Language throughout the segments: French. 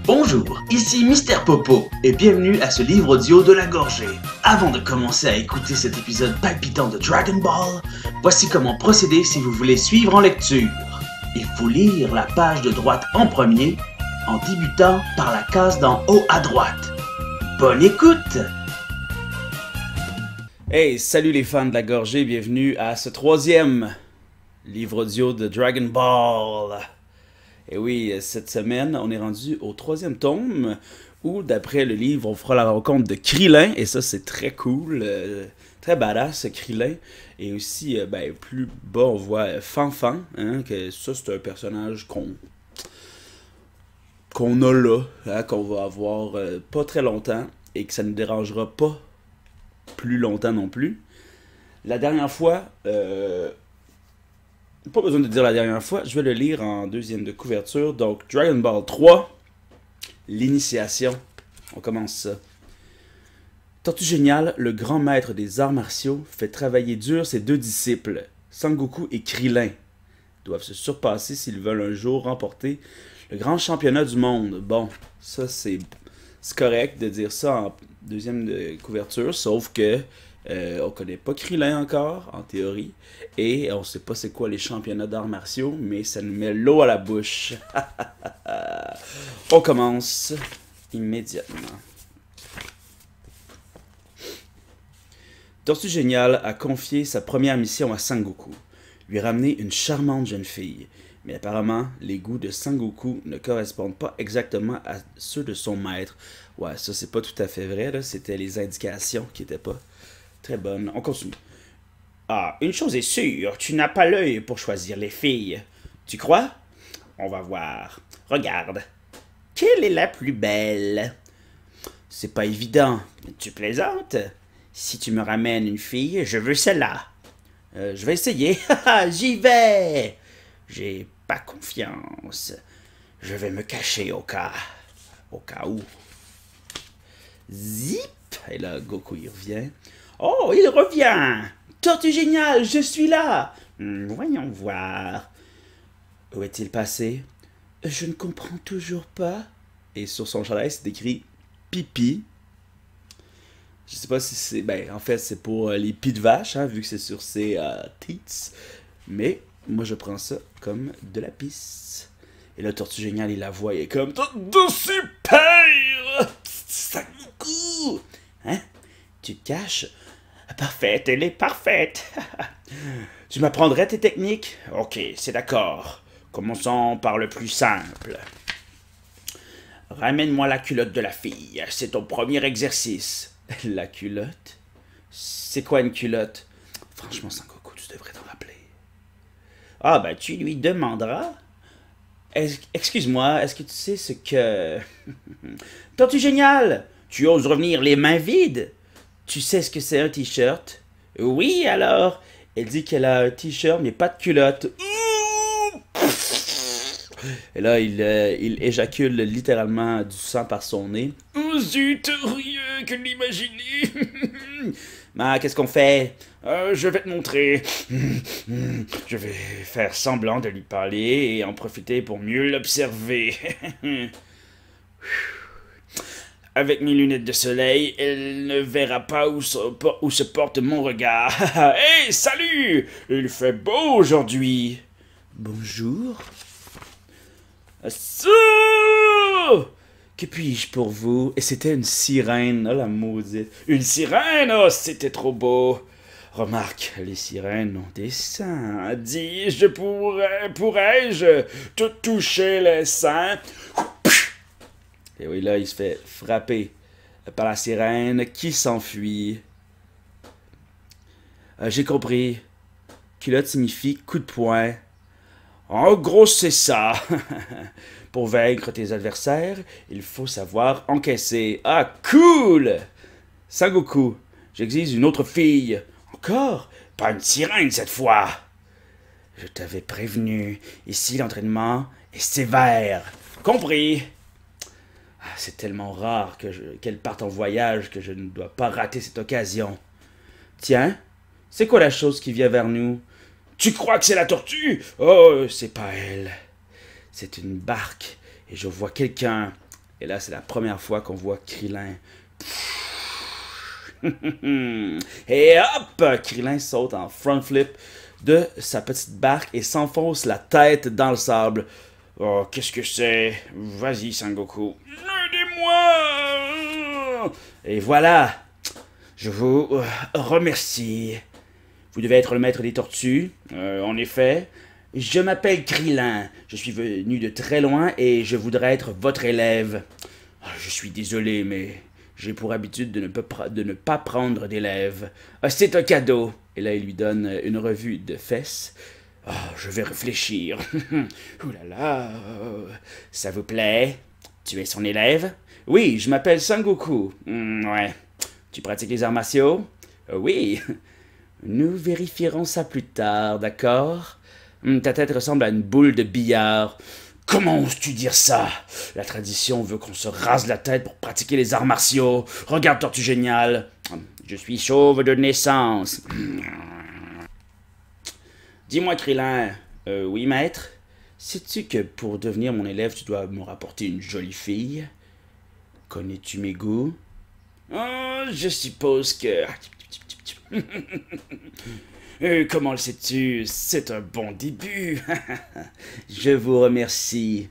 Bonjour, ici Mister Popo et bienvenue à ce livre audio de la gorgée. Avant de commencer à écouter cet épisode palpitant de Dragon Ball, voici comment procéder si vous voulez suivre en lecture. Il faut lire la page de droite en premier, en débutant par la case d'en haut à droite. Bonne écoute! Hey, salut les fans de la gorgée, bienvenue à ce troisième livre audio de Dragon Ball. Et oui, cette semaine, on est rendu au troisième tome, où d'après le livre, on fera la rencontre de Krillin, et ça c'est très cool, très badass Krillin. Et aussi, plus bas, on voit Fanfan, hein, que ça c'est un personnage qu'on a là, hein, qu'on va avoir pas très longtemps, et que ça ne dérangera pas plus longtemps non plus. La dernière fois, pas besoin de dire la dernière fois, je vais le lire en deuxième de couverture. Donc, Dragon Ball 3, l'initiation. On commence ça. Tortue Géniale, le grand maître des arts martiaux, fait travailler dur ses deux disciples, Sangoku et Krillin. Ils doivent se surpasser s'ils veulent un jour remporter le grand championnat du monde. Bon, ça c'est correct de dire ça en deuxième de couverture, sauf que on connaît pas Krillin encore, en théorie, et on sait pas c'est quoi les championnats d'arts martiaux, mais ça nous met l'eau à la bouche. On commence immédiatement. Tortue Géniale a confié sa première mission à Sangoku, lui ramener une charmante jeune fille. Mais apparemment, les goûts de Sangoku ne correspondent pas exactement à ceux de son maître. Ouais, ça c'est pas tout à fait vrai, là. C'était les indications qui étaient pas très bonnes. On continue. Ah, une chose est sûre, tu n'as pas l'œil pour choisir les filles. Tu crois? On va voir. Regarde. Quelle est la plus belle? C'est pas évident. Tu plaisantes? Si tu me ramènes une fille, je veux celle-là. Je vais essayer. J'y vais. J'ai pas confiance. Je vais me cacher au cas où. Zip! Et là, Goku y revient. Oh, il revient! Tortue Géniale, je suis là! Voyons voir. Où est-il passé? Je ne comprends toujours pas. Et sur son chandail, c'est écrit pipi. Je sais pas si c'est... Ben, en fait, c'est pour les pis de vache, hein, vu que c'est sur ses teats. Mais moi, je prends ça comme de la pisse. Et là, Tortue Géniale, il la voit, il est comme... De super! Sangoku! Hein? Tu te caches? Parfaite, elle est parfaite. Tu m'apprendrais tes techniques? Ok, c'est d'accord. Commençons par le plus simple. Ramène-moi la culotte de la fille. C'est ton premier exercice. La culotte? C'est quoi une culotte? Franchement, Sangoku, tu devrais t'en rappeler. Ah, ben, tu lui demanderas. Excuse-moi, est-ce que tu sais ce que... Tortue Géniale! Tu oses revenir les mains vides? Tu sais ce que c'est un t-shirt? Oui, alors? Elle dit qu'elle a un t-shirt, mais pas de culotte. Et là, il éjacule littéralement du sang par son nez. Oh zut, rien que de l'imaginer. Mais qu'est-ce qu'on fait? Je vais te montrer. Je vais faire semblant de lui parler et en profiter pour mieux l'observer. Avec mes lunettes de soleil, elle ne verra pas où se porte mon regard. Hey, salut! Il fait beau aujourd'hui. Bonjour. So! Que puis-je pour vous? Et c'était une sirène, oh la maudite. Une sirène? Oh, c'était trop beau. Remarque, les sirènes ont des seins. Dis-je, pourrais-je te toucher les seins? Et oui, là, il se fait frapper par la sirène qui s'enfuit. J'ai compris. Culotte signifie coup de poing. En gros, c'est ça. Pour vaincre tes adversaires, il faut savoir encaisser. Ah, cool! Sangoku, j'exige une autre fille. Encore? Pas une sirène cette fois. Je t'avais prévenu. Ici, l'entraînement est sévère. Compris? C'est tellement rare qu'elle parte en voyage que je ne dois pas rater cette occasion. Tiens, c'est quoi la chose qui vient vers nous? Tu crois que c'est la tortue? Oh, c'est pas elle. C'est une barque et je vois quelqu'un Et là, c'est la première fois qu'on voit Krillin. Et hop! Krillin saute en front flip de sa petite barque et s'enfonce la tête dans le sable. Oh, qu'est-ce que c'est? Vas-y, Sangoku. Aidez-moi! Et voilà! Je vous remercie. Vous devez être le maître des tortues. En effet. Je m'appelle Krillin. Je suis venu de très loin et je voudrais être votre élève. Je suis désolé, mais j'ai pour habitude de ne pas prendre d'élèves. C'est un cadeau. Et là, il lui donne une revue de fesses. Oh, je vais réfléchir. Ouh là là. Ça vous plaît? Tu es son élève? Oui, je m'appelle Sangoku. Ouais. Tu pratiques les arts martiaux? Oui. Nous vérifierons ça plus tard, d'accord? Ta tête ressemble à une boule de billard. Comment oses-tu dire ça? La tradition veut qu'on se rase la tête pour pratiquer les arts martiaux. Regarde Tortue Géniale. Je suis chauve de naissance. Dis-moi, Krillin. Oui, maître? Sais-tu que pour devenir mon élève, tu dois me rapporter une jolie fille? Connais-tu mes goûts? Oh, je suppose que... Comment le sais-tu? C'est un bon début. Je vous remercie.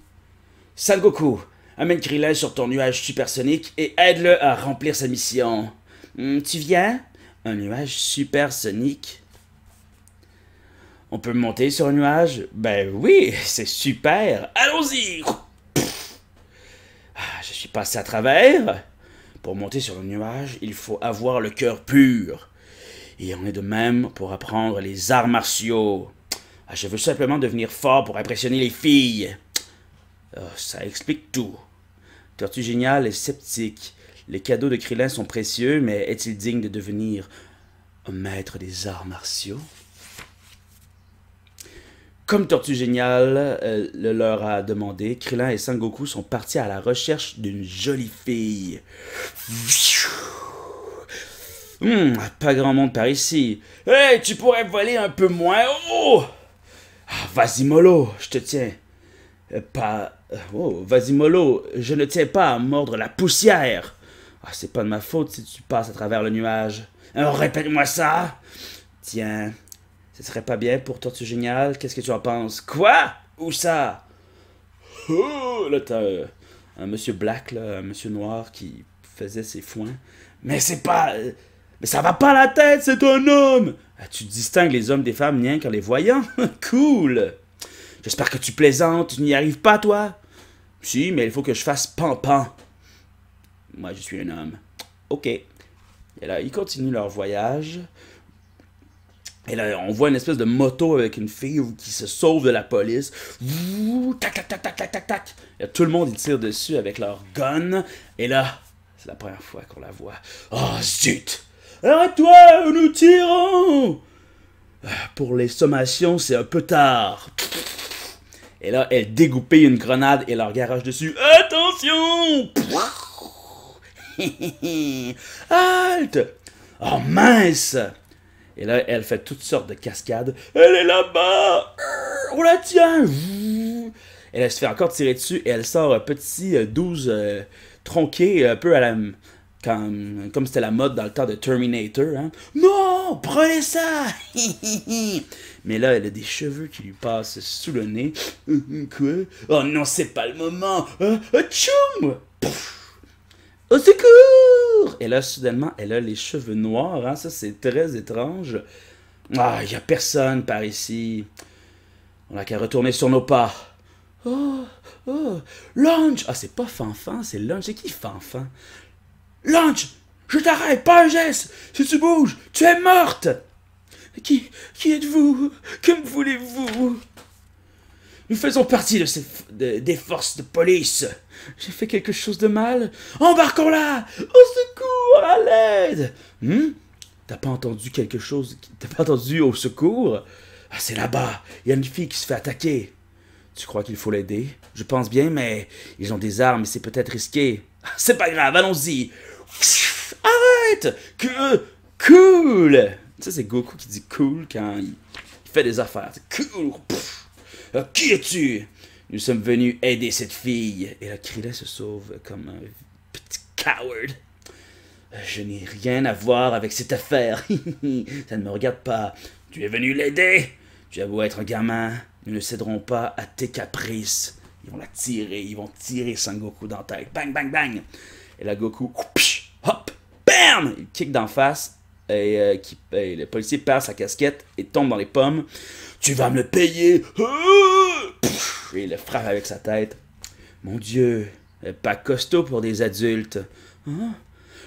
Sangoku, amène Krillin sur ton nuage supersonique et aide-le à remplir sa mission. Tu viens? Un nuage supersonique? On peut monter sur un nuage? Ben oui, c'est super. Allons-y! Je suis passé à travers. Pour monter sur un nuage, il faut avoir le cœur pur. Et on est de même pour apprendre les arts martiaux. Je veux simplement devenir fort pour impressionner les filles. Ça explique tout. Tortue Géniale est sceptique. Les cadeaux de Krillin sont précieux, mais est-il digne de devenir un maître des arts martiaux? Comme Tortue Géniale le leur a demandé, Krillin et Sangoku sont partis à la recherche d'une jolie fille. Pas grand monde par ici. Hey, tu pourrais voler un peu moins haut. Vas-y, mollo, je te tiens. Vas-y, mollo, je ne tiens pas à mordre la poussière. C'est pas de ma faute si tu passes à travers le nuage. Répète-moi ça. Tiens, ce serait pas bien pour Tortue Géniale? Qu'est-ce que tu en penses? Quoi? Où ça? Là, t'as un monsieur Black, là, un monsieur noir qui faisait ses foins. Mais c'est pas... Mais ça va pas à la tête, c'est un homme! Tu distingues les hommes des femmes rien qu'en les voyant? Cool! J'espère que tu plaisantes, tu n'y arrives pas, toi? Si, mais il faut que je fasse pan-pan. Moi, je suis un homme. Ok. Et là, ils continuent leur voyage. Et là, on voit une espèce de moto avec une fille qui se sauve de la police. Tac, tac, tac, tac, tac, tac, tac. Et tout le monde, ils tirent dessus avec leur gun. Et là, c'est la première fois qu'on la voit. Oh, zut! Arrête-toi, nous tirons! Pour les sommations, c'est un peu tard. Et là, elle dégoupille une grenade et leur garage dessus. Attention! Halte! Oh mince! Et là, elle fait toutes sortes de cascades. Elle est là-bas! On la tient! Et elle se fait encore tirer dessus et elle sort un petit 12 tronqué, un peu à la... comme c'était la mode dans le temps de Terminator. Hein. Non! Prenez ça! Mais là, elle a des cheveux qui lui passent sous le nez. Quoi? Oh non, c'est pas le moment! Tchoum! Au secours! Et là, soudainement, elle a les cheveux noirs. Hein? Ça, c'est très étrange. Il n'y a personne par ici. On n'a qu'à retourner sur nos pas. Oh! Lunch! C'est pas Fanfan, c'est Lunch. C'est qui Fanfan? Lunch! Je t'arrête, pas un geste! Si tu bouges, tu es morte! Qui êtes-vous? Que me voulez-vous? Nous faisons partie des forces de police. J'ai fait quelque chose de mal? Embarquons-la! Au secours! À l'aide! T'as pas entendu quelque chose? T'as pas entendu au secours? C'est là-bas. Il y a une fille qui se fait attaquer. Tu crois qu'il faut l'aider? Je pense bien, mais ils ont des armes et c'est peut-être risqué. C'est pas grave, allons-y! Arrête! Cool! Ça, c'est Goku qui dit cool quand il fait des affaires. Cool! Qui es-tu? Nous sommes venus aider cette fille. Et là, Krillin se sauve comme un petit coward. Je n'ai rien à voir avec cette affaire. Ça ne me regarde pas. Tu es venu l'aider. Tu as beau être un gamin, nous ne céderons pas à tes caprices. Ils vont tirer Sangoku dans la tête. Bang, bang, bang. Et là, Goku, hop, bam! Il kick d'en face. Et le policier perd sa casquette et tombe dans les pommes. Tu vas me le payer. Et il le frappe avec sa tête. Mon Dieu, pas costaud pour des adultes. Hein?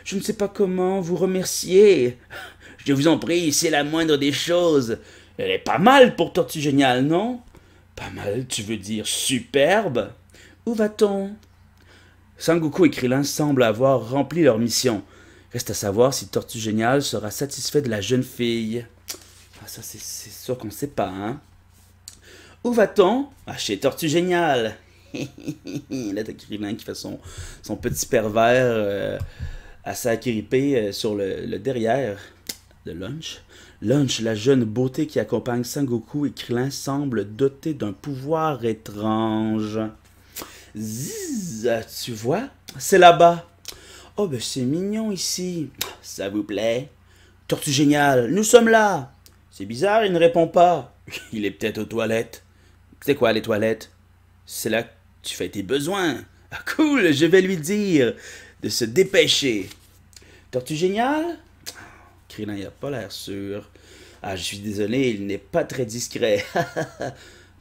Je ne sais pas comment vous remercier. Je vous en prie, c'est la moindre des choses. Elle est pas mal pour Tortue Géniale, non? Pas mal, tu veux dire superbe? Où va-t-on? Sangoku et Krillin semblent avoir rempli leur mission. Reste à savoir si Tortue Géniale sera satisfait de la jeune fille. Ah, ça, c'est sûr qu'on ne sait pas, hein? Où va-t-on? Ah, chez Tortue Géniale. Là, t'as Krillin qui fait son petit pervers assez agrippé sur le derrière de Lunch. Lunch, la jeune beauté qui accompagne Sangoku et Krillin, semble dotée d'un pouvoir étrange. Zzz, tu vois? C'est là-bas. Oh, ben c'est mignon ici. Ça vous plaît? Tortue Géniale, nous sommes là. C'est bizarre, il ne répond pas. Il est peut-être aux toilettes. C'est quoi les toilettes? C'est là que tu fais tes besoins. Ah, cool, je vais lui dire de se dépêcher. Tortue Géniale? Krillin n'a pas l'air sûr. Ah, je suis désolé, il n'est pas très discret.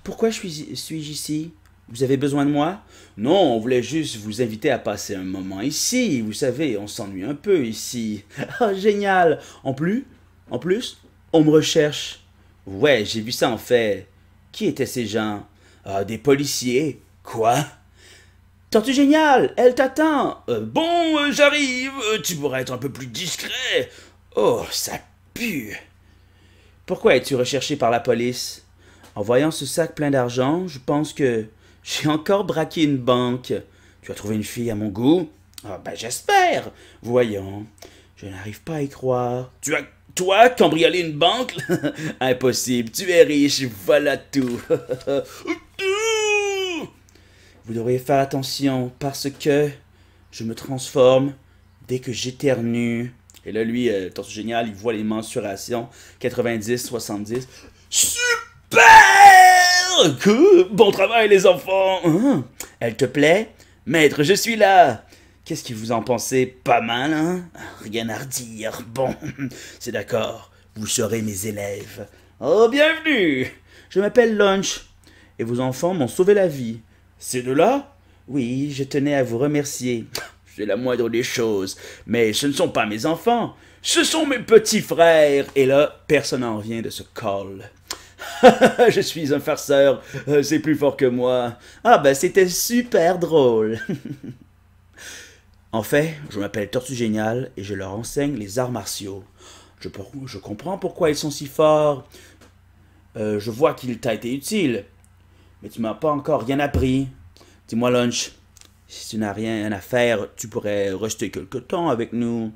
Pourquoi suis-je ici? Vous avez besoin de moi? Non, on voulait juste vous inviter à passer un moment ici. Vous savez, on s'ennuie un peu ici. Ah, génial! En plus, on me recherche. Ouais, j'ai vu ça en fait. Qui étaient ces gens? Ah, des policiers. Quoi? Tortue Géniale, elle t'attend. Bon, j'arrive. Tu pourrais être un peu plus discret. Oh, ça pue. Pourquoi es-tu recherché par la police? En voyant ce sac plein d'argent, je pense que j'ai encore braqué une banque. Tu as trouvé une fille à mon goût? Ah, ben j'espère. Voyons, je n'arrive pas à y croire. Toi, cambrioler une banque? Impossible, tu es riche, voilà tout. Vous devriez faire attention parce que je me transforme dès que j'éternue. Et là, lui, Tortue Géniale, il voit les mensurations. 90, 70. Super! Cool. Bon travail, les enfants. Elle te plaît? Maître, je suis là. Qu'est-ce que vous en pensez? Pas mal, hein? Rien à redire. Bon, c'est d'accord. Vous serez mes élèves. Oh, bienvenue! Je m'appelle Lunch. Et vos enfants m'ont sauvé la vie. C'est de là? Oui, je tenais à vous remercier. C'est la moindre des choses. Mais ce ne sont pas mes enfants. Ce sont mes petits frères. Et là, personne n'en revient de ce call. Je suis un farceur. C'est plus fort que moi. Ah ben, c'était super drôle. En fait, je m'appelle Tortue Géniale et je leur enseigne les arts martiaux. Je comprends pourquoi ils sont si forts. Je vois qu'il t'a été utile. Mais tu m'as pas encore rien appris. Dis-moi, Lunch, si tu n'as rien à faire, tu pourrais rester quelque temps avec nous.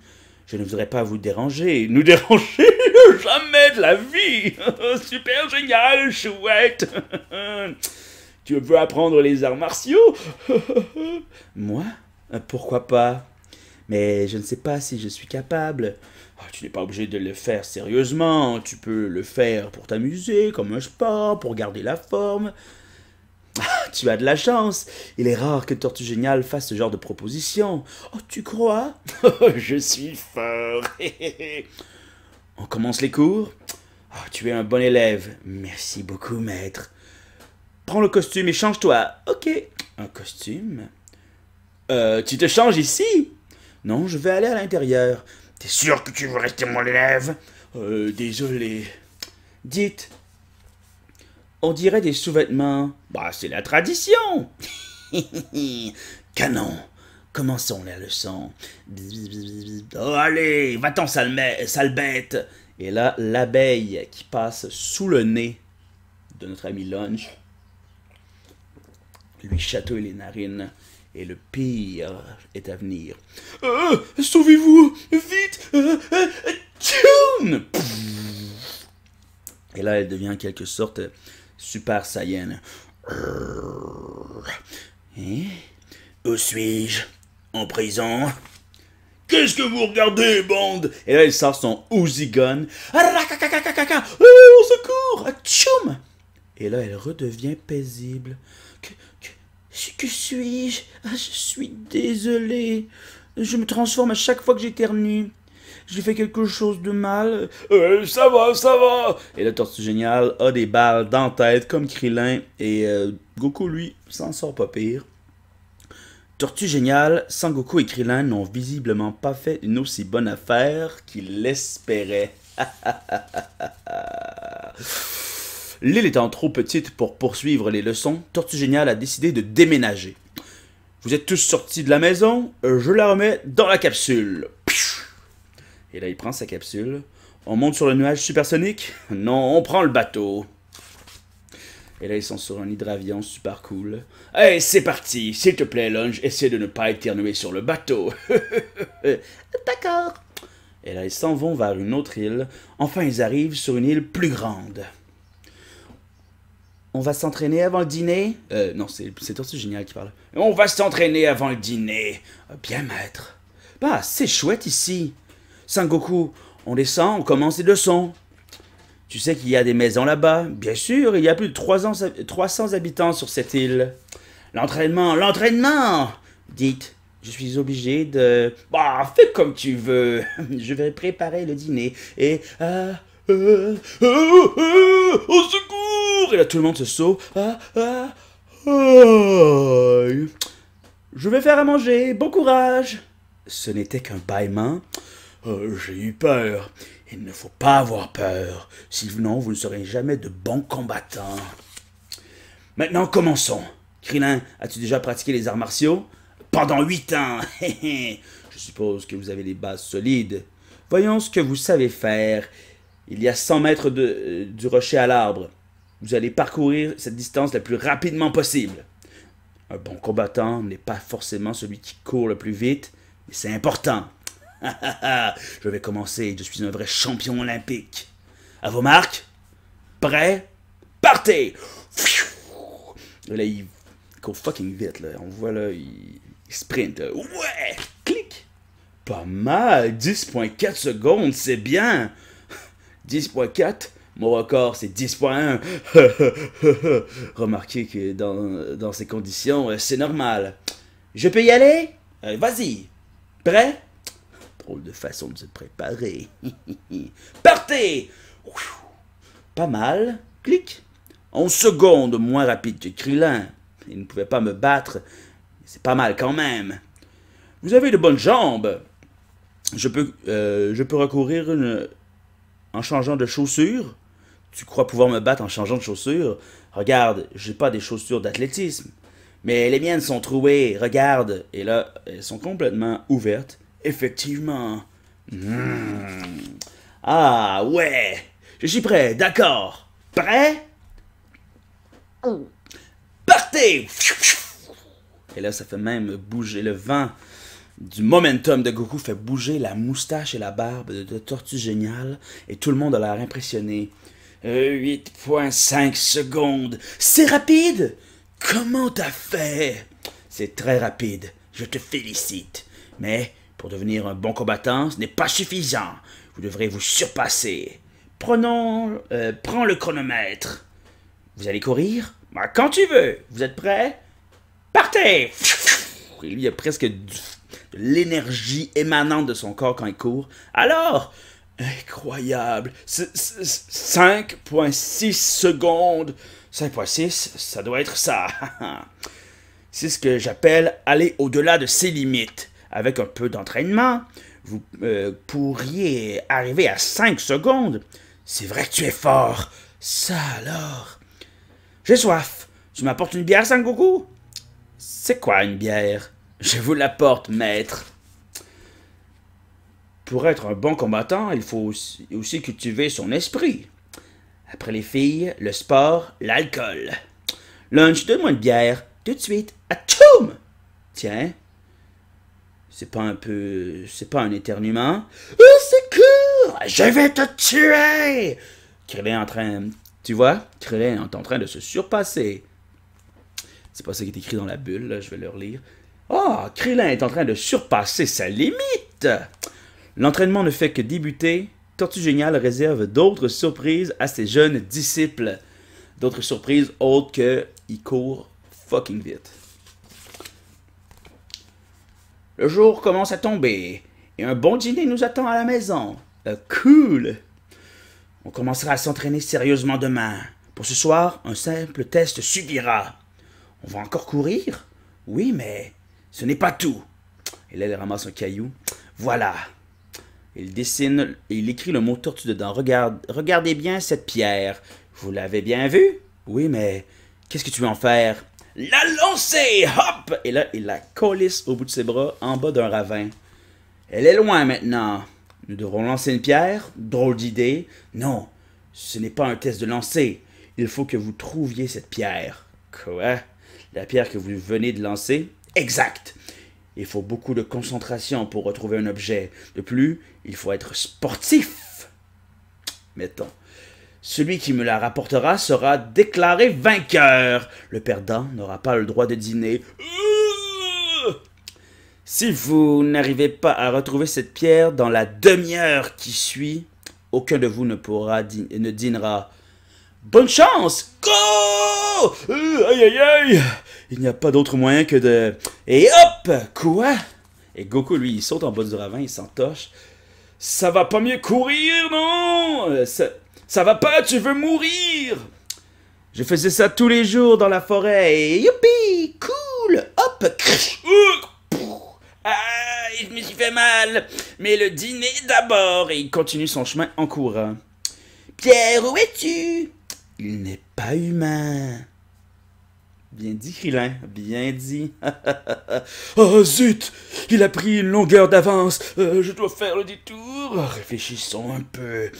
Je ne voudrais pas vous déranger. Nous déranger? Jamais de la vie! Super génial, chouette! Tu veux apprendre les arts martiaux? Moi? Pourquoi pas? Mais je ne sais pas si je suis capable. Tu n'es pas obligé de le faire sérieusement. Tu peux le faire pour t'amuser, comme un sport, pour garder la forme. Tu as de la chance. Il est rare que Tortue Géniale fasse ce genre de proposition. Oh, tu crois? Je suis fort. On commence les cours? Tu es un bon élève. Merci beaucoup, maître. Prends le costume et change-toi. Ok. Un costume? Tu te changes ici? Non, je vais aller à l'intérieur. T'es sûr que tu veux rester mon élève? Désolé. Dites. On dirait des sous-vêtements. Bah, c'est la tradition. Canon. Commençons la leçon. Oh, allez, va-t'en, sale bête. Et là, l'abeille qui passe sous le nez de notre ami Lunch lui chatouille les narines. Et le pire est à venir. Sauvez-vous, vite. Tchoum! Et là, elle devient en quelque sorte Super Saiyan. Hein? Où suis-je? En prison? Qu'est-ce que vous regardez, bande? Et là, il sort son Uzi gun. Au secours! Tchoum! Et là, elle redevient paisible. Que suis-je? Je suis désolé. Je me transforme à chaque fois que j'éternue. J'ai fait quelque chose de mal. Ça va, ça va. Et le Tortue Génial a des balles dans la tête comme Krillin. Et Goku, lui, s'en sort pas pire. Tortue Génial, Sangoku et Krillin n'ont visiblement pas fait une aussi bonne affaire qu'ils l'espéraient. L'île étant trop petite pour poursuivre les leçons, Tortue Génial a décidé de déménager. Vous êtes tous sortis de la maison, je la remets dans la capsule. Et là, il prend sa capsule. On monte sur le nuage supersonique? Non, on prend le bateau. Et là, ils sont sur un hydravion super cool. Hey, c'est parti. S'il te plaît, Lunge, essaie de ne pas éternuer sur le bateau. D'accord. Et là, ils s'en vont vers une autre île. Enfin, ils arrivent sur une île plus grande. On va s'entraîner avant le dîner? Non, c'est Tortue Génial qui parle. On va s'entraîner avant le dîner. Bien, maître. Bah, c'est chouette ici. Sangoku, on descend, on commence les leçons. Tu sais qu'il y a des maisons là-bas? Bien sûr, il y a plus de 300 habitants sur cette île. L'entraînement, l'entraînement! Dites, je suis obligé de... Bah, fais comme tu veux. Je vais préparer le dîner et... Au secours! Et là, tout le monde se sauve. Je vais faire à manger. Bon courage! Ce n'était qu'un bâillement. J'ai eu peur. Il ne faut pas avoir peur. Sinon, vous ne serez jamais de bons combattants. Maintenant, commençons. Krillin, as-tu déjà pratiqué les arts martiaux? Pendant 8 ans. Je suppose que vous avez les bases solides. Voyons ce que vous savez faire. Il y a 100 mètres du rocher à l'arbre. Vous allez parcourir cette distance le plus rapidement possible. Un bon combattant n'est pas forcément celui qui court le plus vite, mais c'est important. Je vais commencer, je suis un vrai champion olympique. À vos marques? Prêts? Partez! Là, il court fucking vite, là. On voit, là, il sprint. Là. Ouais! Clic! Pas mal! 10.4 secondes, c'est bien! 10.4? Mon record, c'est 10.1. Remarquez que dans ces conditions, c'est normal. Je peux y aller? Vas-y. Prêt? Drôle de façon de se préparer. Partez! Pas mal. Clic. 11 secondes moins rapide que Krillin. Il ne pouvait pas me battre. C'est pas mal quand même. Vous avez de bonnes jambes. Je peux recourir en changeant de chaussures. Tu crois pouvoir me battre en changeant de chaussures? Regarde, j'ai pas des chaussures d'athlétisme. Mais les miennes sont trouées, regarde. Et là, elles sont complètement ouvertes. Effectivement. Ah, ouais. Je suis prêt, d'accord. Prêt? Partez! Et là, ça fait même bouger le vent. Du momentum de Goku fait bouger la moustache et la barbe de Tortue Génial. Et tout le monde a l'air impressionné. 8.5 secondes. C'est rapide? Comment t'as fait? C'est très rapide. Je te félicite. Mais pour devenir un bon combattant, ce n'est pas suffisant. Vous devrez vous surpasser. Prends le chronomètre. Vous allez courir? Bah, quand tu veux. Vous êtes prêts? Partez! Et lui, il y a presque de l'énergie émanante de son corps quand il court. Alors, incroyable. 5.6 secondes. 5.6, ça doit être ça. C'est ce que j'appelle aller au-delà de ses limites. Avec un peu d'entraînement, vous pourriez arriver à 5 secondes. C'est vrai que tu es fort. Ça alors. J'ai soif. Tu m'apportes une bière, Sangoku? C'est quoi une bière? Je vous l'apporte, maître. Pour être un bon combattant, il faut aussi cultiver son esprit. Après les filles, le sport, l'alcool. Lunch, donne-moi une bière. Tout de suite. Atchoum! Tiens. C'est pas un éternuement. Au secours! Je vais te tuer! Krillin tu vois? Krillin est en train de se surpasser. C'est pas ça qui est écrit dans la bulle, là, je vais le relire. Ah, Krillin est en train de surpasser sa limite! L'entraînement ne fait que débuter. Tortue Géniale réserve d'autres surprises à ses jeunes disciples. D'autres surprises autres que il court fucking vite. Le jour commence à tomber et un bon dîner nous attend à la maison. Cool! On commencera à s'entraîner sérieusement demain. Pour ce soir, un simple test suffira. On va encore courir? Oui, mais ce n'est pas tout. Et là, il ramasse un caillou. Voilà. Il dessine et il écrit le mot tortue dedans. Regardez bien cette pierre. Vous l'avez bien vue? Oui, mais qu'est-ce que tu veux en faire? La lancer! Hop! Et là, il la colisse au bout de ses bras, en bas d'un ravin. Elle est loin maintenant. Nous devrons lancer une pierre? Drôle d'idée. Non, ce n'est pas un test de lancer. Il faut que vous trouviez cette pierre. Quoi? La pierre que vous venez de lancer? Exact. Il faut beaucoup de concentration pour retrouver un objet. De plus, il faut être sportif. Mettons. Celui qui me la rapportera sera déclaré vainqueur. Le perdant n'aura pas le droit de dîner. Si vous n'arrivez pas à retrouver cette pierre dans la demi-heure qui suit, aucun de vous ne dînera. Bonne chance! Go! Aïe aïe aïe! Il n'y a pas d'autre moyen que de... Et hop! Quoi? Et Goku, lui, il saute en bas du ravin, il s'entoche. Ça va pas mieux courir, non? Ça va pas, tu veux mourir! Je faisais ça tous les jours dans la forêt et youpi! Cool! Hop! Ah, je me suis fait mal! Mais le dîner d'abord! Et il continue son chemin en courant. Pierre, où es-tu? Il n'est pas humain. Bien dit, Krillin, bien dit. Oh zut! Il a pris une longueur d'avance. Je dois faire le détour. Réfléchissons un peu.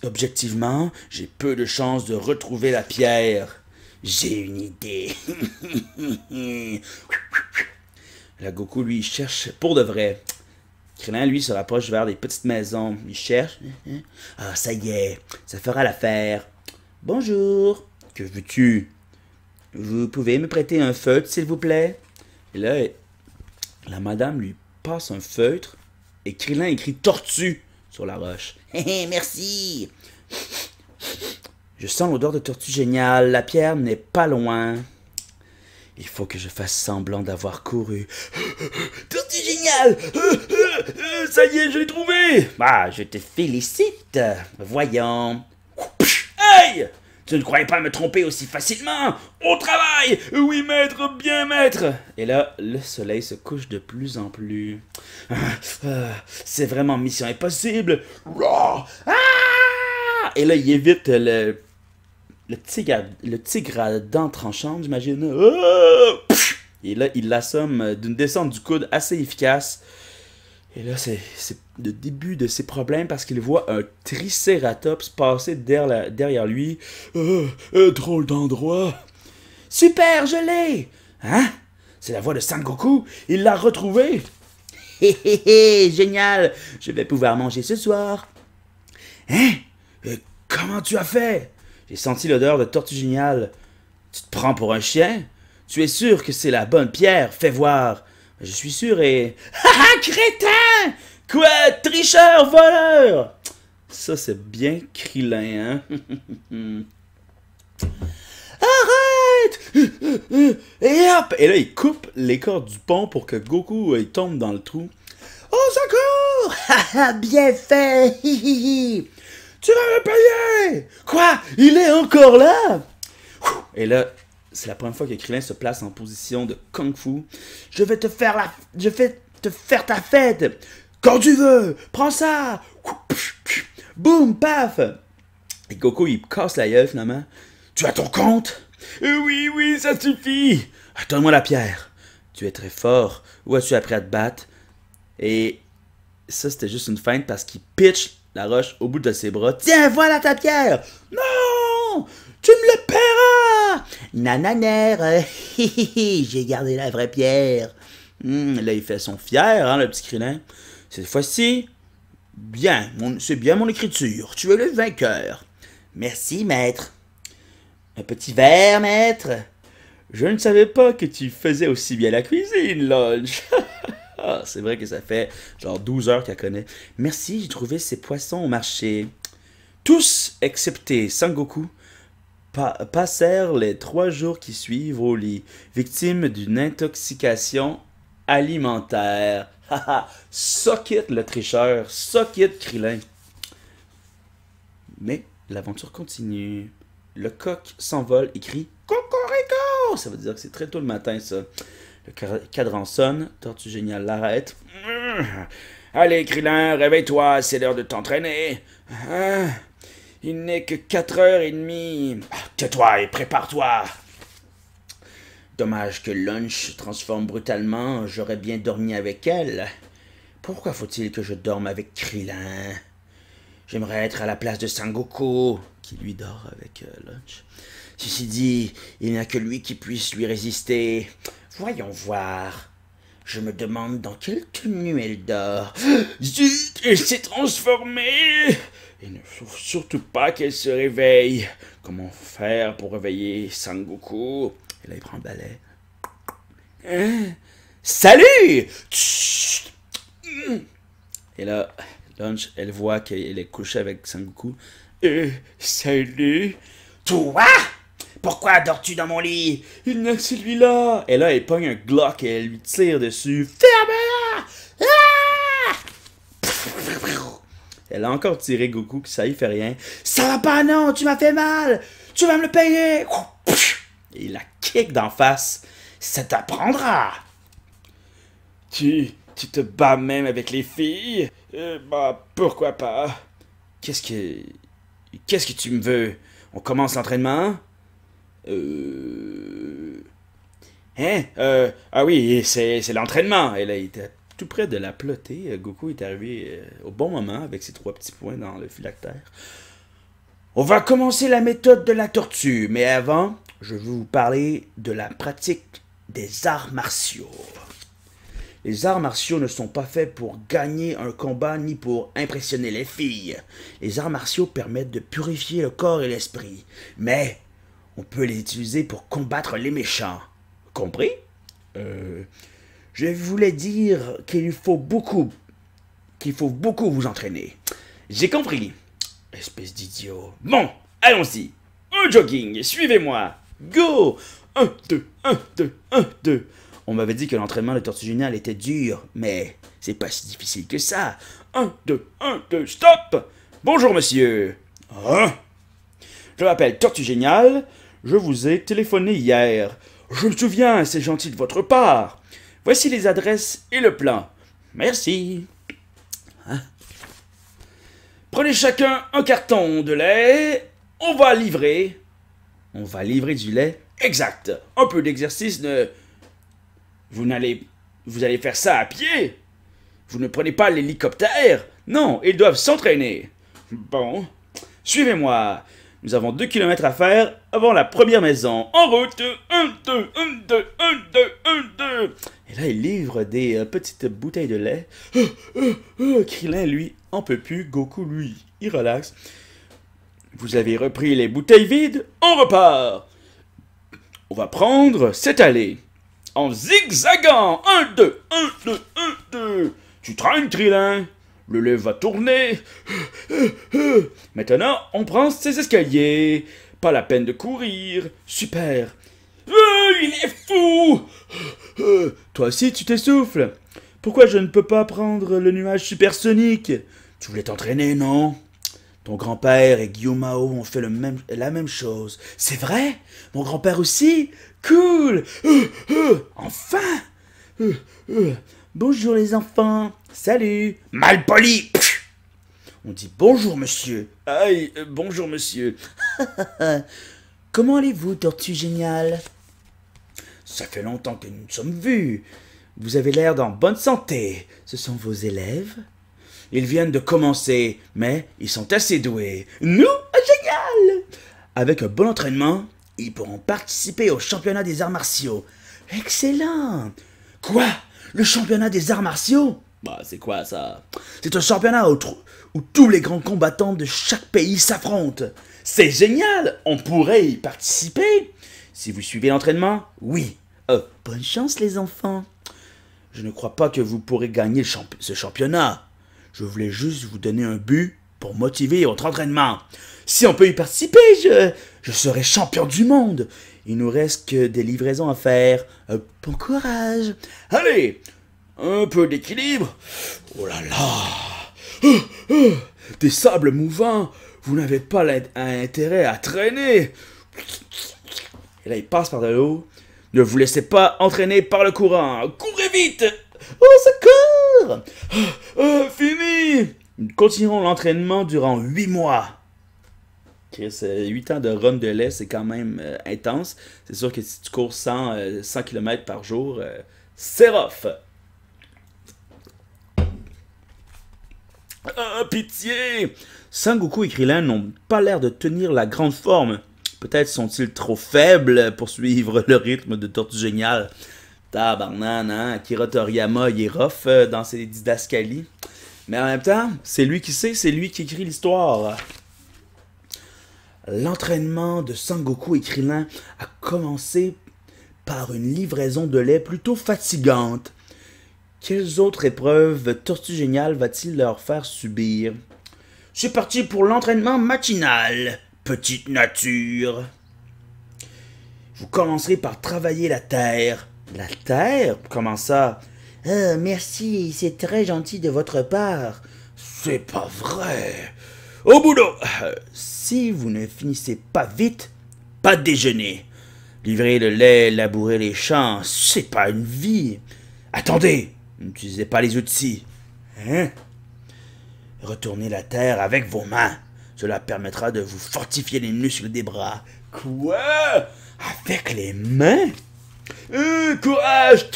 Objectivement, j'ai peu de chances de retrouver la pierre. J'ai une idée. La Goku, lui, il cherche pour de vrai. Krillin, lui, se rapproche vers des petites maisons. Il cherche. Ah, ça y est, ça fera l'affaire. Bonjour. Que veux-tu? Vous pouvez me prêter un feutre, s'il vous plaît? Et là, la madame lui passe un feutre et Krillin écrit tortue sur la roche. Merci. Je sens l'odeur de tortue géniale. La pierre n'est pas loin. Il faut que je fasse semblant d'avoir couru. Tortue géniale! Ça y est, je l'ai trouvé! Ah, je te félicite. Voyons. Aïe! Tu ne croyais pas me tromper aussi facilement? Au travail! Oui, maître, bien, maître! Et là, le soleil se couche de plus en plus. C'est vraiment mission impossible! Et là, il évite le tigre à dents tranchantes, j'imagine. Et là, il l'assomme d'une descente du coude assez efficace. Et là, c'est le début de ses problèmes parce qu'il voit un tricératops passer derrière lui. Drôle d'endroit. Super, je l'ai! Hein? C'est la voix de Sangoku. Il l'a retrouvé. Hé hé hé, génial! Je vais pouvoir manger ce soir. Hein? Comment tu as fait? J'ai senti l'odeur de tortue géniale. Tu te prends pour un chien? Tu es sûr que c'est la bonne pierre? Fais voir. Je suis sûr et... Haha, crétin! Quoi? Tricheur, voleur! Ça, c'est bien Krillin, hein? Arrête! Et hop! Et là, il coupe les cordes du pont pour que Goku il tombe dans le trou. Au secours! Haha, bien fait! Tu vas me payer! Quoi? Il est encore là? Et là... C'est la première fois que Krillin se place en position de Kung Fu. Je vais te faire ta fête. Quand tu veux. Prends ça. Boum, paf. Et Goku, il casse la gueule finalement. Tu as ton compte? Oui, oui, ça suffit. Donne-moi la pierre. Tu es très fort. Où as-tu appris à te battre? Et ça, c'était juste une feinte parce qu'il pitch la roche au bout de ses bras. Tiens, voilà ta pierre. Non! Tu me le paieras! Nananère, j'ai gardé la vraie pierre. Là, il fait son fier, hein, le petit Krillin. Cette fois-ci, bien, c'est bien mon écriture. Tu es le vainqueur. Merci, maître. Un petit verre, maître. Je ne savais pas que tu faisais aussi bien la cuisine, Lunch. Ah, c'est vrai que ça fait genre 12 heures qu'elle connaît. Merci, j'ai trouvé ces poissons au marché. Tous, excepté Sangoku, passèrent les 3 jours qui suivent au lit, victimes d'une intoxication alimentaire. Haha, suck it le tricheur, suck it Krillin. Mais l'aventure continue. Le coq s'envole et crie « Cocorico !» Ça veut dire que c'est très tôt le matin, ça. Le cadran sonne, Tortue Géniale l'arrête. « Allez, Krillin, réveille-toi, c'est l'heure de t'entraîner. Il n'est que 4h30. Tais-toi et prépare-toi. » Dommage que Lunch se transforme brutalement, j'aurais bien dormi avec elle. Pourquoi faut-il que je dorme avec Krillin? J'aimerais être à la place de Sangoku, qui lui dort avec Lunch. Ceci dit, il n'y a que lui qui puisse lui résister. Voyons voir. Je me demande dans quelle tenue elle dort. Zut, elle s'est transformée. Il ne faut surtout pas qu'elle se réveille. Comment faire pour réveiller Sangoku? Et là, il prend le balai. Salut! Et là, Lunch, elle voit qu'elle est couchée avec Sangoku. Salut! Toi? Pourquoi dors-tu dans mon lit? Il n'y a que celui-là! Et là, elle pogne un Glock et elle lui tire dessus. Ferme-la! Ah! Elle a encore tiré Goku, que ça y fait rien. Ça va pas, non! Tu m'as fait mal! Tu vas me le payer! Et il la kick d'en face. Ça t'apprendra! Tu te bats même avec les filles? Bah, pourquoi pas? Qu'est-ce que tu me veux? On commence l'entraînement? Ah oui, c'est l'entraînement. Et là, il était tout près de la ploter. Goku est arrivé au bon moment avec ses 3 petits points dans le phylactère. On va commencer la méthode de la tortue, mais avant, je vais vous parler de la pratique des arts martiaux. Les arts martiaux ne sont pas faits pour gagner un combat ni pour impressionner les filles. Les arts martiaux permettent de purifier le corps et l'esprit, mais on peut les utiliser pour combattre les méchants. Compris? Je voulais dire qu'il faut beaucoup vous entraîner. J'ai compris. Espèce d'idiot. Bon, allons-y. Un jogging, suivez-moi. Go! 1, 2, 1, 2, 1, 2. On m'avait dit que l'entraînement de Tortue Géniale était dur, mais c'est pas si difficile que ça. 1, 2, 1, 2, stop! Bonjour, monsieur. Hein? Je m'appelle Tortue Géniale. Je vous ai téléphoné hier. Je me souviens, c'est gentil de votre part. Voici les adresses et le plan. Merci. Hein? Prenez chacun un carton de lait. On va livrer. On va livrer du lait? Exact. Un peu d'exercice ne... Vous allez faire ça à pied? Vous ne prenez pas l'hélicoptère? Non, ils doivent s'entraîner. Bon, suivez-moi. Nous avons 2 kilomètres à faire avant la première maison. En route. 1, 2, 1, 2, 1, 2, 1, 2. Et là, il livre des petites bouteilles de lait. Krillin, lui, en peut plus. Goku, lui, il relaxe. Vous avez repris les bouteilles vides? On repart. On va prendre cette allée. En zigzagant. 1, 2, 1, 2, 1, 2. Tu traînes, Krillin. Le lait va tourner. Maintenant, on prend ces escaliers. Pas la peine de courir. Super. Il est fou. Toi aussi, tu t'essouffles. Pourquoi je ne peux pas prendre le nuage supersonique? Tu voulais t'entraîner, non? Ton grand-père et Guillaume Mao ont fait la même chose. C'est vrai? Mon grand-père aussi? Cool! Enfin! Bonjour les enfants. Salut. Malpoli. On dit bonjour monsieur. Aïe, bonjour monsieur. Comment allez-vous, Tortue Géniale? Ça fait longtemps que nous nous sommes vus. Vous avez l'air en bonne santé. Ce sont vos élèves? Ils viennent de commencer, mais ils sont assez doués. Nous? Génial! Avec un bon entraînement, ils pourront participer au championnat des arts martiaux. Excellent! Quoi? Le championnat des arts martiaux? Bah, c'est quoi ça? C'est un championnat où tous les grands combattants de chaque pays s'affrontent. C'est génial! On pourrait y participer. Si vous suivez l'entraînement, oui. Bonne chance les enfants. Je ne crois pas que vous pourrez gagner ce championnat. Je voulais juste vous donner un but pour motiver votre entraînement. Si on peut y participer, je serai champion du monde. Il nous reste que des livraisons à faire. Bon courage. Allez, un peu d'équilibre. Oh là là. Des sables mouvants. Vous n'avez pas intérêt à traîner. Et là, il passe par de l'eau. Ne vous laissez pas entraîner par le courant. Courez vite. Au secours. Fini. Nous continuerons l'entraînement durant 8 mois. Chris, 8 ans de run de lait, c'est quand même intense. C'est sûr que si tu cours 100 km par jour, c'est rough. Pitié! Sangoku et Krillin n'ont pas l'air de tenir la grande forme. Peut-être sont-ils trop faibles pour suivre le rythme de Tortue Géniale. Tabarnan, hein? Akira Toriyama, il est rough dans ses didascalies. Mais en même temps, c'est lui qui sait, c'est lui qui écrit l'histoire. L'entraînement de Sangoku et Krillin a commencé par une livraison de lait plutôt fatigante. Quelles autres épreuves Tortue Géniale va-t-il leur faire subir? C'est parti pour l'entraînement matinal, petite nature. Vous commencerez par travailler la terre. La terre? Comment ça? Merci, c'est très gentil de votre part. C'est pas vrai. Au boulot! Si vous ne finissez pas vite, pas de déjeuner. Livrer le lait, labourer les champs, c'est pas une vie. Attendez, n'utilisez pas les outils. Hein? Retournez la terre avec vos mains. Cela permettra de vous fortifier les muscles des bras. Quoi? Avec les mains? Courage!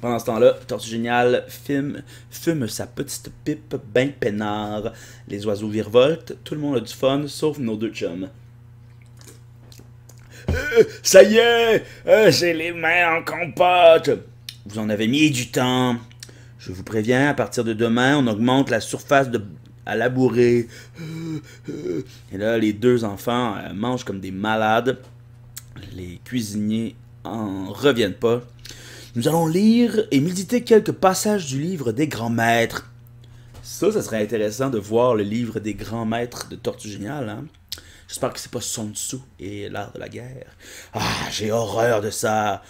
Pendant ce temps-là, Tortue Géniale fume sa petite pipe ben peinard. Les oiseaux virevoltent, tout le monde a du fun, sauf nos deux chums. Ça y est! J'ai les mains en compote! Vous en avez mis du temps. Je vous préviens, à partir de demain, on augmente la surface à labourer. Et là, les deux enfants mangent comme des malades. Les cuisiniers en reviennent pas. Nous allons lire et méditer quelques passages du livre des grands maîtres. Ça serait intéressant de voir le livre des grands maîtres de Tortue Géniale, hein? J'espère que c'est pas Sun Tzu et l'art de la guerre. J'ai horreur de ça.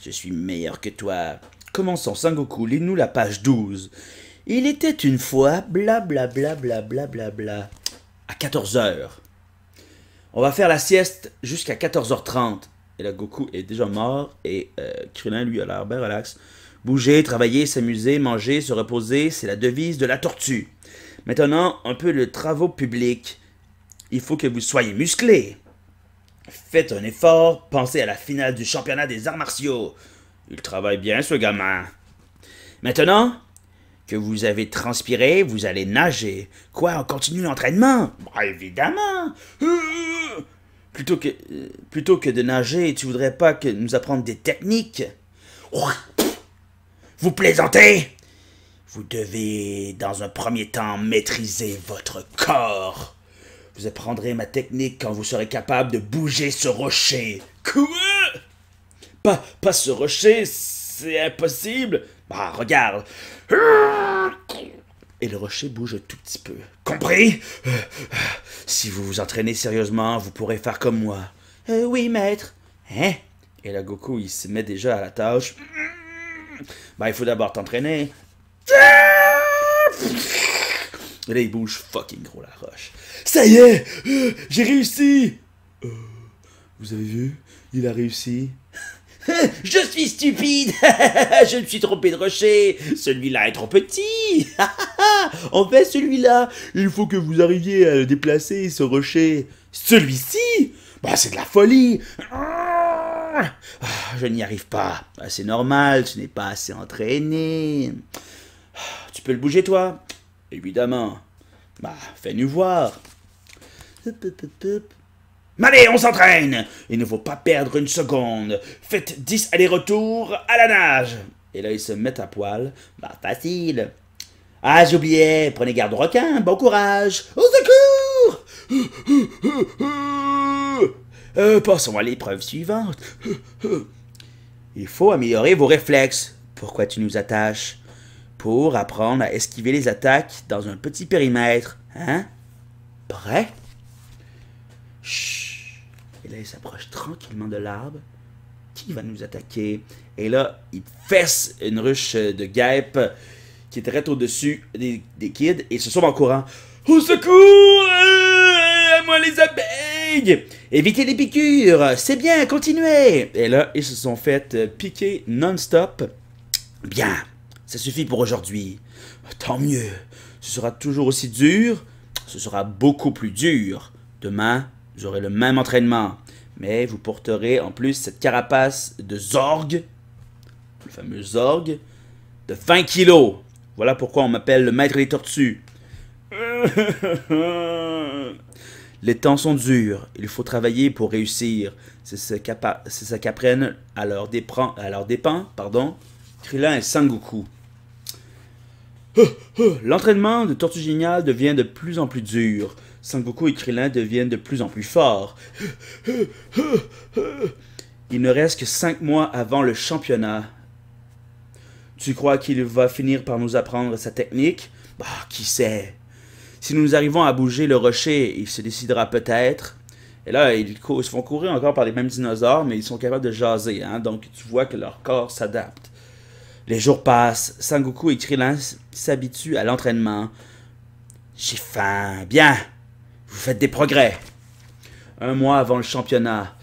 Je suis meilleur que toi. Commençons, Sangoku, lis-nous la page 12. Il était une fois, blablabla, blablabla, à 14h. On va faire la sieste jusqu'à 14h30. Et là, Goku est déjà mort et Krillin, lui, a l'air bien relax. Bouger, travailler, s'amuser, manger, se reposer, c'est la devise de la tortue. Maintenant, un peu de travaux publics. Il faut que vous soyez musclés. Faites un effort, pensez à la finale du championnat des arts martiaux. Il travaille bien, ce gamin. Maintenant que vous avez transpiré, vous allez nager. Quoi, on continue l'entraînement? Évidemment. Plutôt que de nager, tu voudrais pas que nous apprendre des techniques? Vous plaisantez? Vous devez, dans un premier temps, maîtriser votre corps. Vous apprendrez ma technique quand vous serez capable de bouger ce rocher. Quoi? Pas ce rocher, c'est impossible. Regarde. Et le rocher bouge un tout petit peu. Compris? Si vous vous entraînez sérieusement, vous pourrez faire comme moi. Oui, maître. Hein? Et là, Goku, il se met déjà à la tâche. Il faut d'abord t'entraîner. Et là, il bouge fucking gros la roche. Ça y est! J'ai réussi! Vous avez vu? Il a réussi. Je suis stupide! Je me suis trompé de rocher! Celui-là est trop petit! En fait, celui-là, il faut que vous arriviez à le déplacer, ce rocher. Celui-ci? C'est de la folie! Je n'y arrive pas. C'est normal, tu n'es pas assez entraîné. Tu peux le bouger, toi? Évidemment. Fais-nous voir. Allez, on s'entraîne! Il ne faut pas perdre une seconde. Faites 10 allers-retours à la nage. Et là, ils se mettent à poil. Facile. J'oubliais. Prenez garde au requin. Bon courage. Au secours! Passons à l'épreuve suivante. Il faut améliorer vos réflexes. Pourquoi tu nous attaches? Pour apprendre à esquiver les attaques dans un petit périmètre. Hein? Prêt? Chut! Et là, il s'approche tranquillement de l'arbre. Qui va nous attaquer? Et là, il fesse une ruche de guêpes qui est direct au-dessus des kids et se sauve en courant. Au secours! À moi les abeilles! Évitez les piqûres! C'est bien, continuez! Et là, ils se sont fait piquer non-stop. Bien, ça suffit pour aujourd'hui. Tant mieux. Ce sera toujours aussi dur. Ce sera beaucoup plus dur. Demain, vous aurez le même entraînement. Mais vous porterez en plus cette carapace de Zorg, le fameux Zorg, de 20 kilos. Voilà pourquoi on m'appelle le maître des tortues. Les temps sont durs. Il faut travailler pour réussir. C'est ce qu'apprennent à leurs dépens, Krillin et Sangoku. L'entraînement de Tortue Géniale devient de plus en plus dur. Sangoku et Krillin deviennent de plus en plus forts. Il ne reste que 5 mois avant le championnat. Tu crois qu'il va finir par nous apprendre sa technique? Bah, qui sait? Si nous arrivons à bouger le rocher, il se décidera peut-être. Et là, ils se font courir encore par les mêmes dinosaures, mais ils sont capables de jaser, hein? Donc tu vois que leur corps s'adapte. Les jours passent, Sangoku et Krillin s'habituent à l'entraînement. J'ai faim, bien. Vous faites des progrès. 1 mois avant le championnat.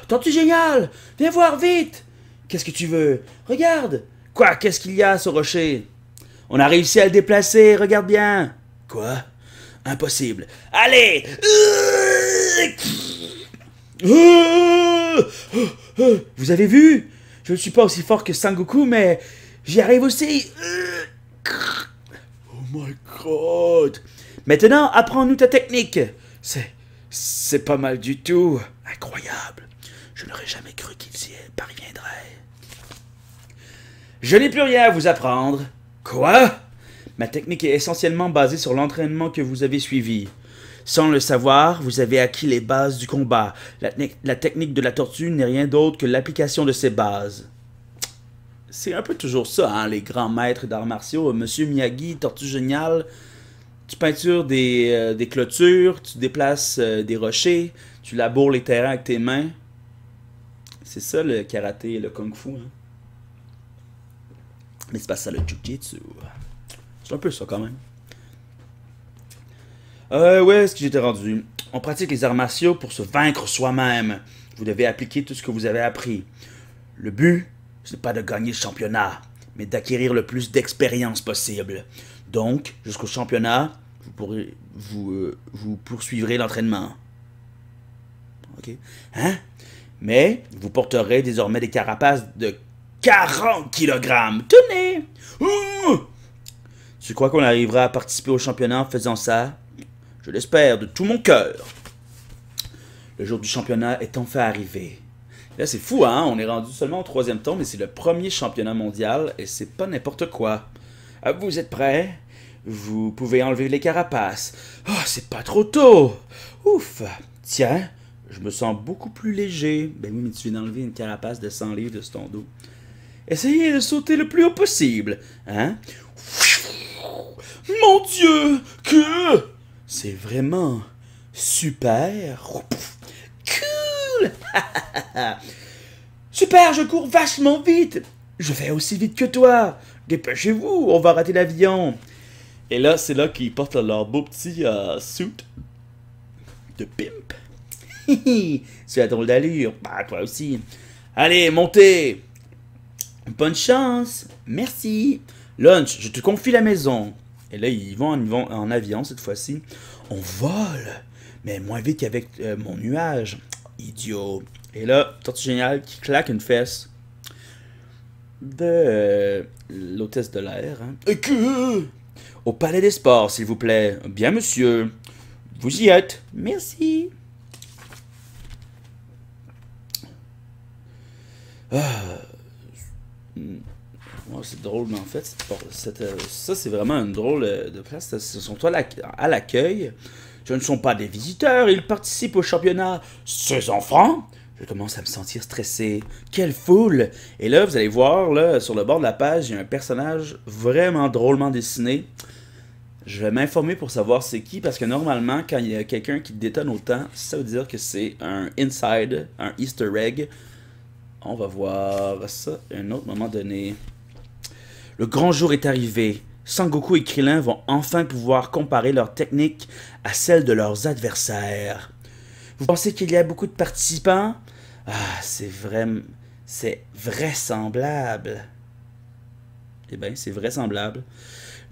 Tortue Géniale, viens voir vite. Qu'est-ce que tu veux? Regarde. Quoi, qu'est-ce qu'il y a sur rocher? On a réussi à le déplacer, regarde bien. Quoi? Impossible. Allez! Vous avez vu? Je ne suis pas aussi fort que Sangoku, mais j'y arrive aussi. Oh my god! Maintenant, apprends-nous ta technique. C'est pas mal du tout. Incroyable. Je n'aurais jamais cru qu'il y parviendrait. Je n'ai plus rien à vous apprendre. Quoi? Ma technique est essentiellement basée sur l'entraînement que vous avez suivi. Sans le savoir, vous avez acquis les bases du combat. La technique de la tortue n'est rien d'autre que l'application de ces bases. C'est un peu toujours ça, hein, les grands maîtres d'arts martiaux. Monsieur Miyagi, Tortue Géniale, tu peintures des clôtures, tu déplaces des rochers, tu laboures les terrains avec tes mains. C'est ça le karaté et le kung-fu. Hein. Mais c'est pas ça le jujitsu. C'est un peu ça quand même. Où est-ce que j'étais rendu? On pratique les arts martiaux pour se vaincre soi-même. Vous devez appliquer tout ce que vous avez appris. Le but, ce n'est pas de gagner le championnat, mais d'acquérir le plus d'expérience possible. Donc, jusqu'au championnat, vous poursuivrez l'entraînement. Ok? Hein? Mais vous porterez désormais des carapaces de 40 kg. Tenez! Tu crois qu'on arrivera à participer au championnat en faisant ça? Je l'espère de tout mon cœur. Le jour du championnat est enfin arrivé. Là, c'est fou, hein? On est rendu seulement au 3e tome, mais c'est le premier championnat mondial et c'est pas n'importe quoi. Vous êtes prêts? Vous pouvez enlever les carapaces. Oh, c'est pas trop tôt. Ouf. Tiens, je me sens beaucoup plus léger. Ben oui, mais tu viens d'enlever une carapace de 100 livres de ton dos. Essayez de sauter le plus haut possible. Hein? Mon Dieu, que... C'est vraiment super. Cool. Super, je cours vachement vite. Je vais aussi vite que toi. Dépêchez-vous, on va rater l'avion. Et là, c'est là qu'ils portent leur beau petit suit de pimp. C'est la drôle d'allure. Bah, toi aussi. Allez, montez. Bonne chance. Merci. Lunch, je te confie la maison. Et là, ils vont en avion cette fois-ci. On vole, mais moins vite qu'avec mon nuage. Idiot. Et là, Tortue Géniale qui claque une fesse de l'hôtesse de l'air. Hein. Au Palais des Sports, s'il vous plaît. Bien, monsieur. Vous y êtes. Merci. Oh, c'est drôle, mais en fait, ça c'est vraiment une drôle de place. Ce sont toi à l'accueil. Ce ne sont pas des visiteurs, ils participent au championnat. Ces enfants? Je commence à me sentir stressé. Quelle foule! Et là, vous allez voir, là, sur le bord de la page, il y a un personnage vraiment drôlement dessiné. Je vais m'informer pour savoir c'est qui, parce que normalement, quand il y a quelqu'un qui détonne autant, ça veut dire que c'est un inside, un easter egg. On va voir ça à un autre moment donné. Le grand jour est arrivé. Sangoku et Krillin vont enfin pouvoir comparer leurs techniques à celles de leurs adversaires. Vous pensez qu'il y a beaucoup de participants? Ah, c'est vraisemblable. Eh bien, c'est vraisemblable.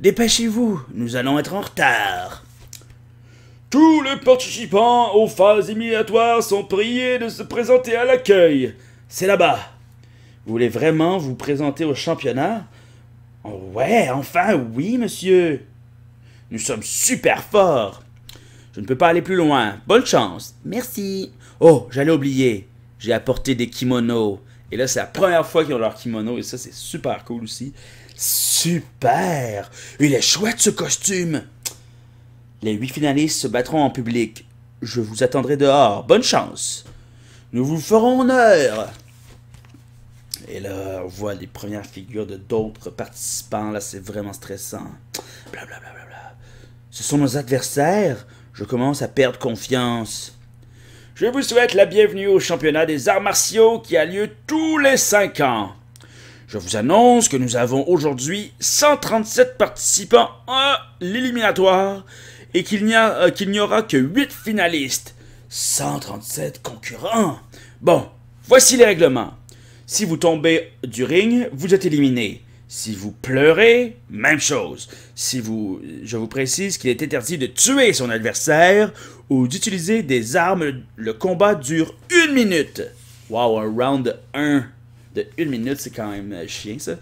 Dépêchez-vous, nous allons être en retard. Tous les participants aux phases éliminatoires sont priés de se présenter à l'accueil. C'est là-bas. Vous voulez vraiment vous présenter au championnat? Oh ouais, enfin, oui, monsieur. Nous sommes super forts. Je ne peux pas aller plus loin. Bonne chance. Merci. Oh, j'allais oublier. J'ai apporté des kimonos. Et là, c'est la première fois qu'ils ont leur kimono. Et ça, c'est super cool aussi. Super! Il est chouette, ce costume! Les 8 finalistes se battront en public. Je vous attendrai dehors. Bonne chance! Nous vous ferons honneur! Et là, on voit les premières figures de d'autres participants. Là, c'est vraiment stressant. Blablabla. Ce sont nos adversaires. Je commence à perdre confiance. Je vous souhaite la bienvenue au championnat des arts martiaux qui a lieu tous les 5 ans. Je vous annonce que nous avons aujourd'hui 137 participants à l'éliminatoire et qu'il n'y aura que 8 finalistes. 137 concurrents. Bon, voici les règlements. Si vous tombez du ring, vous êtes éliminé. Si vous pleurez, même chose. Je vous précise qu'il est interdit de tuer son adversaire ou d'utiliser des armes. Le combat dure 1 minute. Wow, un round 1 de 1 minute, c'est quand même chien, ça.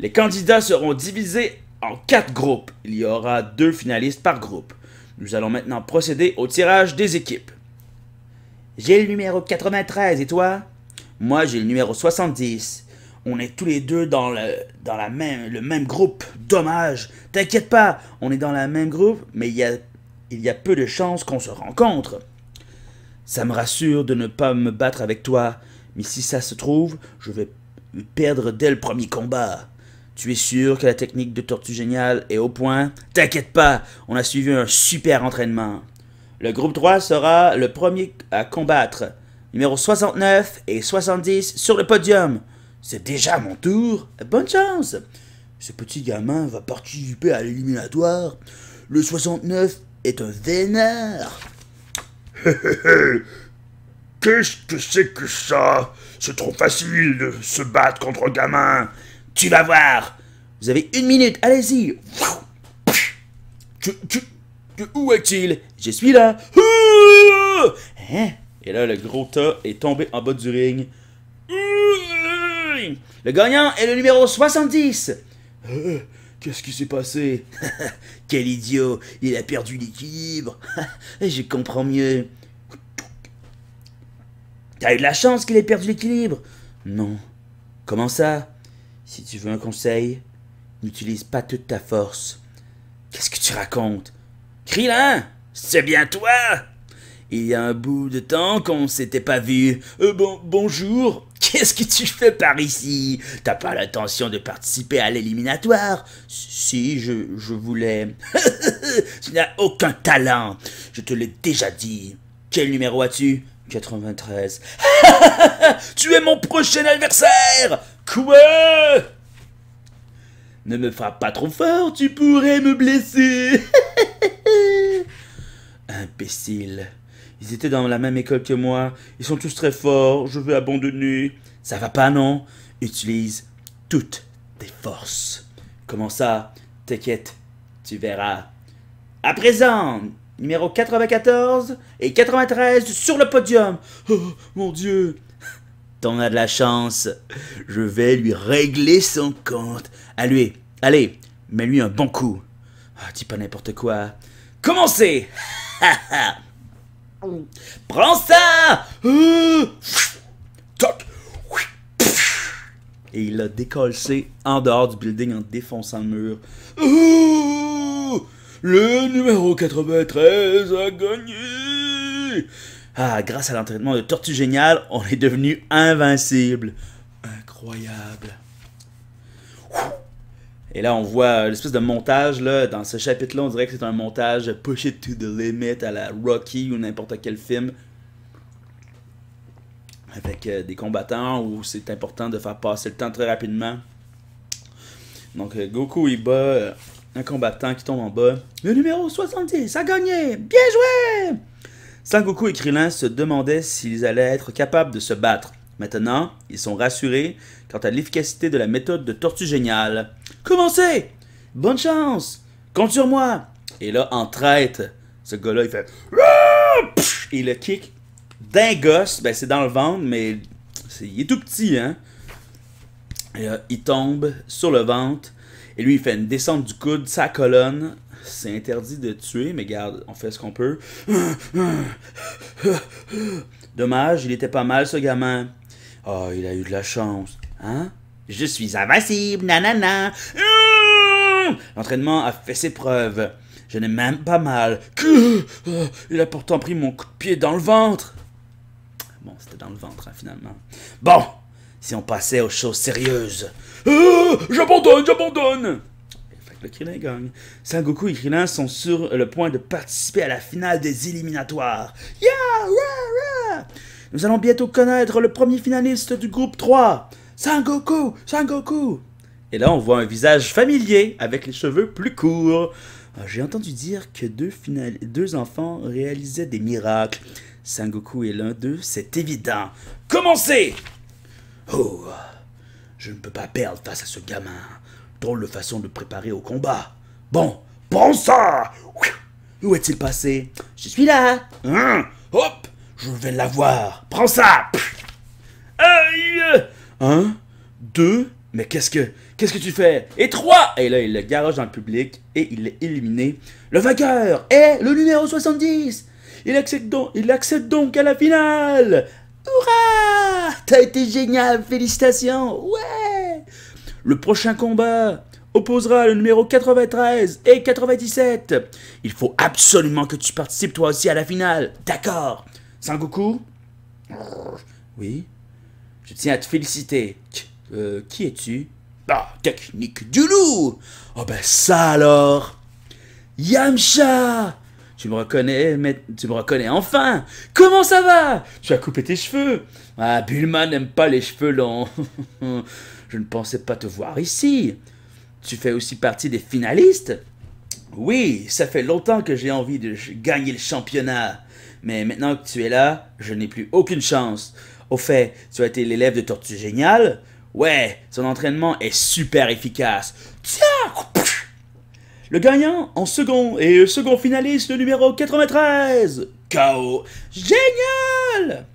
Les candidats seront divisés en 4 groupes. Il y aura 2 finalistes par groupe. Nous allons maintenant procéder au tirage des équipes. J'ai le numéro 93, et toi? Moi, j'ai le numéro 70. On est tous les deux dans le même groupe. Dommage. T'inquiète pas, on est dans le même groupe, mais il y a peu de chances qu'on se rencontre. Ça me rassure de ne pas me battre avec toi, mais si ça se trouve, je vais perdre dès le premier combat. Tu es sûr que la technique de Tortue Géniale est au point? T'inquiète pas, on a suivi un super entraînement. Le groupe 3 sera le premier à combattre. Numéro 69 et 70 sur le podium. C'est déjà mon tour. Bonne chance. Ce petit gamin va participer à l'éliminatoire. Le 69 est un vénère. Qu'est-ce que c'est que ça? C'est trop facile de se battre contre un gamin. Tu vas voir. Vous avez 1 minute, allez-y. Où est-il? Je suis là. Hein? Et là, le gros tas est tombé en bas du ring. Le gagnant est le numéro 70. Qu'est-ce qui s'est passé? Quel idiot, il a perdu l'équilibre. Je comprends mieux. T'as eu de la chance qu'il ait perdu l'équilibre. Non. Comment ça? Si tu veux un conseil, n'utilise pas toute ta force. Qu'est-ce que tu racontes? Krillin, c'est bien toi? Il y a un bout de temps qu'on ne s'était pas vu. Bonjour. Qu'est-ce que tu fais par ici? T'as pas l'intention de participer à l'éliminatoire? Si, je voulais. Tu n'as aucun talent. Je te l'ai déjà dit. Quel numéro as-tu? 93. Tu es mon prochain adversaire! Quoi? Ne me frappe pas trop fort, tu pourrais me blesser. Imbécile. Ils étaient dans la même école que moi. Ils sont tous très forts. Je vais abandonner. Ça va pas, non? Utilise toutes tes forces. Comment ça? T'inquiète, tu verras. À présent, numéro 94 et 93 sur le podium. Oh, mon Dieu. T'en as de la chance. Je vais lui régler son compte. Allez, mets-lui un bon coup. Ah, dis pas n'importe quoi. Commencez. Prends ça. Toc. Et il l'a décollé en dehors du building en défonçant le mur. Le numéro 93 a gagné! Ah, grâce à l'entraînement de Tortue Géniale, on est devenu invincible. Incroyable. Et là, on voit l'espèce de montage, là, dans ce chapitre-là, on dirait que c'est un montage push it to the limit à la Rocky ou n'importe quel film. Avec des combattants où c'est important de faire passer le temps très rapidement. Donc, Goku, il bat un combattant qui tombe en bas. Le numéro 70 a gagné! Bien joué! Sangoku et Krillin se demandaient s'ils allaient être capables de se battre. Maintenant, ils sont rassurés quant à l'efficacité de la méthode de Tortue Géniale. Commencez! Bonne chance! Compte sur moi! Et là, en traite, ce gars-là, il fait... Et le kick d'un gosse, ben c'est dans le ventre, mais il est tout petit, hein? Et là, il tombe sur le ventre, et lui, il fait une descente du coude, sa colonne. C'est interdit de tuer, mais regarde, on fait ce qu'on peut. Dommage, il était pas mal, ce gamin. Oh, il a eu de la chance. Hein? Je suis invincible, nanana. L'entraînement a fait ses preuves. Je n'ai même pas mal. Il a pourtant pris mon coup de pied dans le ventre. Bon, c'était dans le ventre, hein, finalement. Bon, si on passait aux choses sérieuses. J'abandonne. Fait que le Krillin gagne. Sangoku et Krillin sont sur le point de participer à la finale des éliminatoires. Nous allons bientôt connaître le premier finaliste du groupe 3. Sangoku! Et là, on voit un visage familier avec les cheveux plus courts. J'ai entendu dire que deux enfants réalisaient des miracles. Sangoku est l'un d'eux, c'est évident. Commencez! Oh, je ne peux pas perdre face à ce gamin. Drôle de façon de préparer au combat. Bon, prends ça! Où est-il passé? Je suis là! Hop! Je vais l'avoir! Prends ça! Aïe! 1, 2, mais qu'est-ce que tu fais? Et 3! Et là, il le garoche dans le public et il est éliminé. Le vainqueur est le numéro 70! Il accède donc à la finale! Hurrah! T'as été génial, félicitations! Ouais! Le prochain combat opposera le numéro 93 et 97. Il faut absolument que tu participes toi aussi à la finale. D'accord? Sangoku? Oui? Je tiens à te féliciter. Qui es-tu? Ah, technique du loup! Oh ben ça alors! Yamcha! Tu me reconnais enfin! Comment ça va? Tu as coupé tes cheveux? Ah, Bulma n'aime pas les cheveux longs. Je ne pensais pas te voir ici. Tu fais aussi partie des finalistes? Oui, ça fait longtemps que j'ai envie de gagner le championnat. Mais maintenant que tu es là, je n'ai plus aucune chance. Au fait, tu as été l'élève de Tortue Géniale? Ouais, son entraînement est super efficace. Tiens! Le gagnant en second et le second finaliste, le numéro 93. KO. Génial!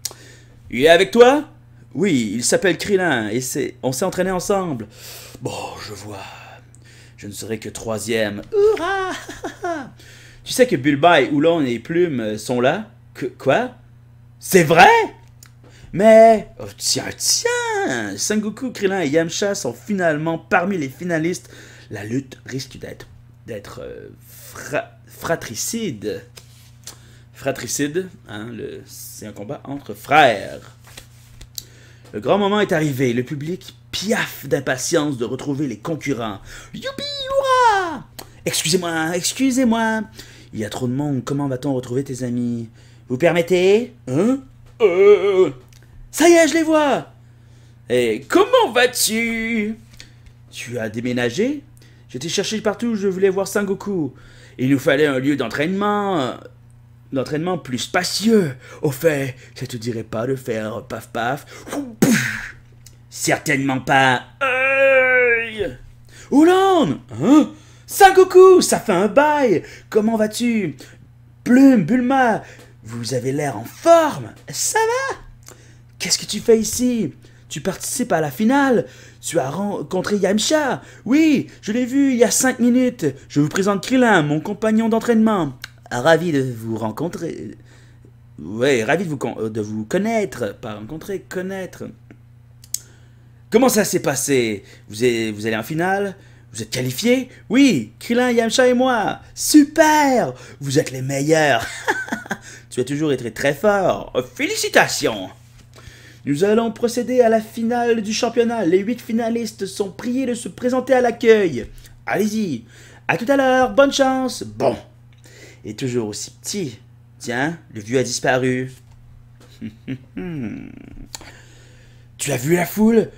Il est avec toi? Oui, il s'appelle Krillin et on s'est entraîné ensemble. Bon, je vois. Je ne serai que troisième. Hurrah! Tu sais que Bulma et Oolong et Plume sont là? Quoi? C'est vrai? Mais, oh, tiens, Sangoku, Krillin et Yamcha sont finalement parmi les finalistes. La lutte risque d'être fratricide. Fratricide, hein, c'est un combat entre frères. Le grand moment est arrivé. Le public piaffe d'impatience de retrouver les concurrents. Youpi, hurrah! Excusez-moi. Il y a trop de monde. Comment va-t-on retrouver tes amis? Vous permettez? Hein? Ça y est, je les vois! Et comment vas-tu? Tu as déménagé? J'étais cherché partout, je voulais voir Sangoku. Il nous fallait un lieu d'entraînement plus spacieux. Au fait, ça te dirait pas de faire paf paf? Certainement pas. Aïe! Oolong! Hein? Sangoku, ça fait un bail! Comment vas-tu? Plume, Bulma, vous avez l'air en forme. Ça va? Qu'est-ce que tu fais ici? Tu participes à la finale? Tu as rencontré Yamcha? Oui, je l'ai vu il y a 5 minutes. Je vous présente Krillin, mon compagnon d'entraînement. Ravi de vous rencontrer. Ouais, ravi de vous connaître. Pas rencontrer, connaître. Comment ça s'est passé? Vous allez en finale? Vous êtes qualifiés? Oui, Krillin, Yamcha et moi. Super! Vous êtes les meilleurs. Tu as toujours été très fort. Félicitations! Nous allons procéder à la finale du championnat. Les 8 finalistes sont priés de se présenter à l'accueil. Allez-y. À tout à l'heure. Bonne chance. Bon. Et toujours aussi petit. Tiens, le vieux a disparu. Tu as vu la foule?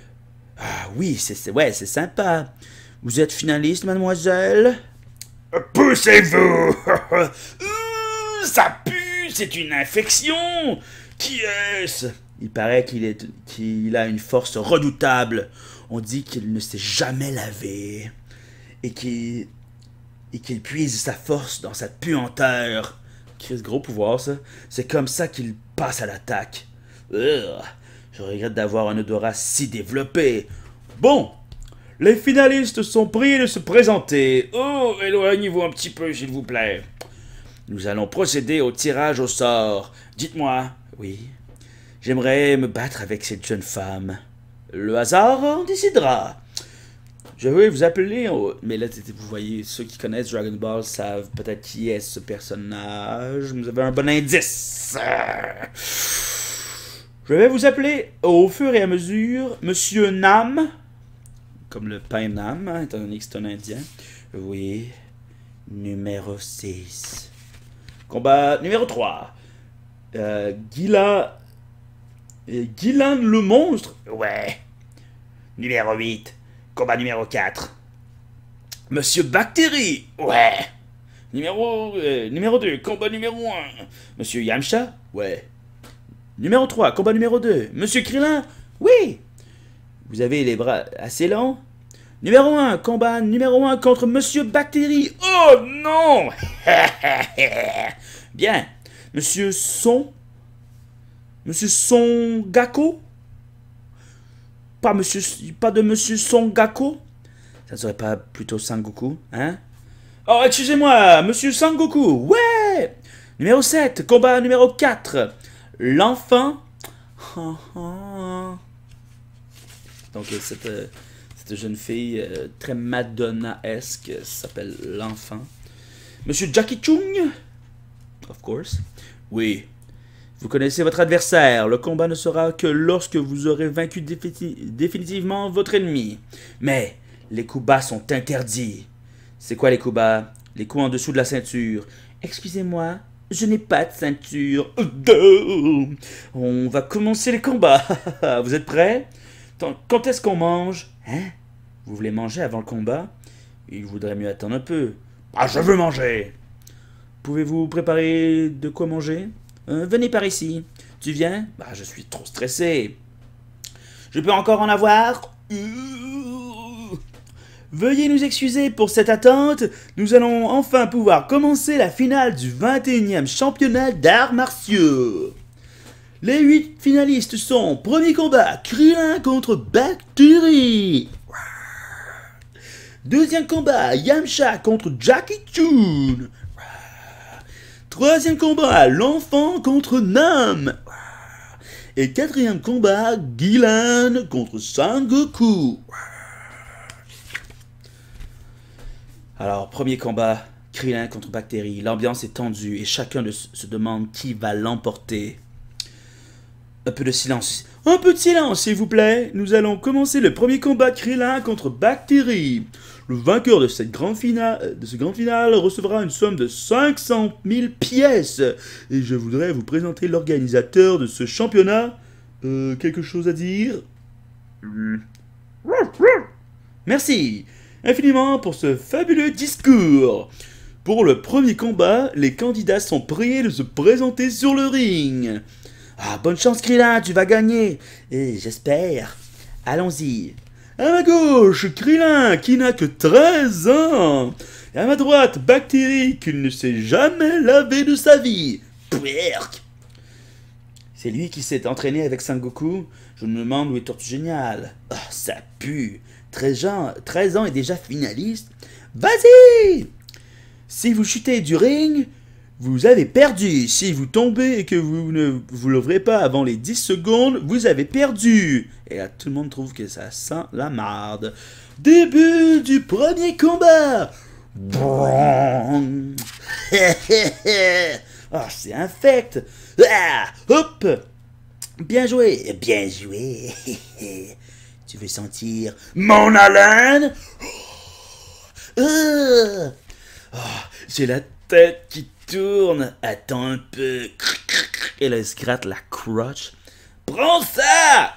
Ah oui, c'est sympa. Vous êtes finaliste, mademoiselle? Poussez-vous! Ça pue, c'est une infection. Qui est-ce? Il paraît qu'il a une force redoutable. On dit qu'il ne s'est jamais lavé. Et qu'il puise sa force dans sa puanteur. Quel gros pouvoir, ça. C'est comme ça qu'il passe à l'attaque. Je regrette d'avoir un odorat si développé. Bon, les finalistes sont priés de se présenter. Oh, éloignez-vous un petit peu, s'il vous plaît. Nous allons procéder au tirage au sort. Dites-moi, oui, j'aimerais me battre avec cette jeune femme. Le hasard en décidera. Je vais vous appeler... Mais là, vous voyez, ceux qui connaissent Dragon Ball savent peut-être qui est ce personnage. Vous avez un bon indice. Je vais vous appeler au fur et à mesure Monsieur Nam. Comme le pain Nam, hein, étant donné que c'est un Indien. Oui. Numéro 6. Combat numéro 3. Gilan le monstre. Ouais. Numéro 8. Combat numéro 4. Monsieur Bactérie. Ouais. Numéro 2. Combat numéro 1. Monsieur Yamcha. Ouais. Numéro 3. Combat numéro 2. Monsieur Krillin. Oui. Vous avez les bras assez longs. Numéro 1. Combat numéro 1 contre Monsieur Bactérie. Oh non. Bien. Monsieur Son Gakko. Pas de Monsieur Son Gakko. Ça ne serait pas plutôt Sangoku, hein? Oh, excusez-moi, Monsieur Sangoku. Ouais. Numéro 7. Combat numéro 4. L'enfant. Donc, cette jeune fille très Madonna-esque s'appelle l'enfant. Monsieur Jackie Chung. Of course. Oui. Vous connaissez votre adversaire. Le combat ne sera que lorsque vous aurez vaincu définitivement votre ennemi. Mais les coups bas sont interdits. C'est quoi les coups bas? Les coups en dessous de la ceinture. Excusez-moi, je n'ai pas de ceinture. On va commencer les combats. Vous êtes prêts? Quand est-ce qu'on mange? Hein? Vous voulez manger avant le combat? Il vaudrait mieux attendre un peu. Ah, je veux manger! Pouvez-vous préparer de quoi manger? Venez par ici. Tu viens? Bah, je suis trop stressé. Je peux encore en avoir? Veuillez nous excuser pour cette attente. Nous allons enfin pouvoir commencer la finale du 21e championnat d'arts martiaux. Les 8 finalistes sont: premier combat, Krillin contre Bactérie. Deuxième combat, Yamcha contre Jackie Chun. Troisième combat, l'enfant contre Nam. Et quatrième combat, Gilan contre Sangoku. Alors, premier combat, Krillin contre Bactérie. L'ambiance est tendue et chacun se demande qui va l'emporter. Un peu de silence. Un peu de silence, s'il vous plaît. Nous allons commencer le premier combat Krillin contre Bactérie. Le vainqueur de ce grand finale recevra une somme de 500 000 pièces. Et je voudrais vous présenter l'organisateur de ce championnat. Quelque chose à dire? Merci infiniment pour ce fabuleux discours. Pour le premier combat, les candidats sont priés de se présenter sur le ring. Ah, bonne chance Krillin, tu vas gagner. Et j'espère. Allons-y. À ma gauche, Krillin, qui n'a que 13 ans. Et à ma droite, Bactérie, qui ne s'est jamais lavé de sa vie. Puerk. C'est lui qui s'est entraîné avec Sangoku. Je me demande où est Tortue Géniale. Oh, ça pue. 13 ans et déjà finaliste. Vas-y. Si vous chutez du ring, Vous avez perdu. Si vous tombez et que vous ne vous l'ouvrez pas avant les 10 secondes, vous avez perdu. Et là, tout le monde trouve que ça sent la marde. Début du premier combat. Ah, c'est infect. Ah, hop. Bien joué. Bien joué. Tu veux sentir mon haleine? J'ai la tête qui tourne. Attends un peu. Et là, il se gratte la crotch. Prends ça!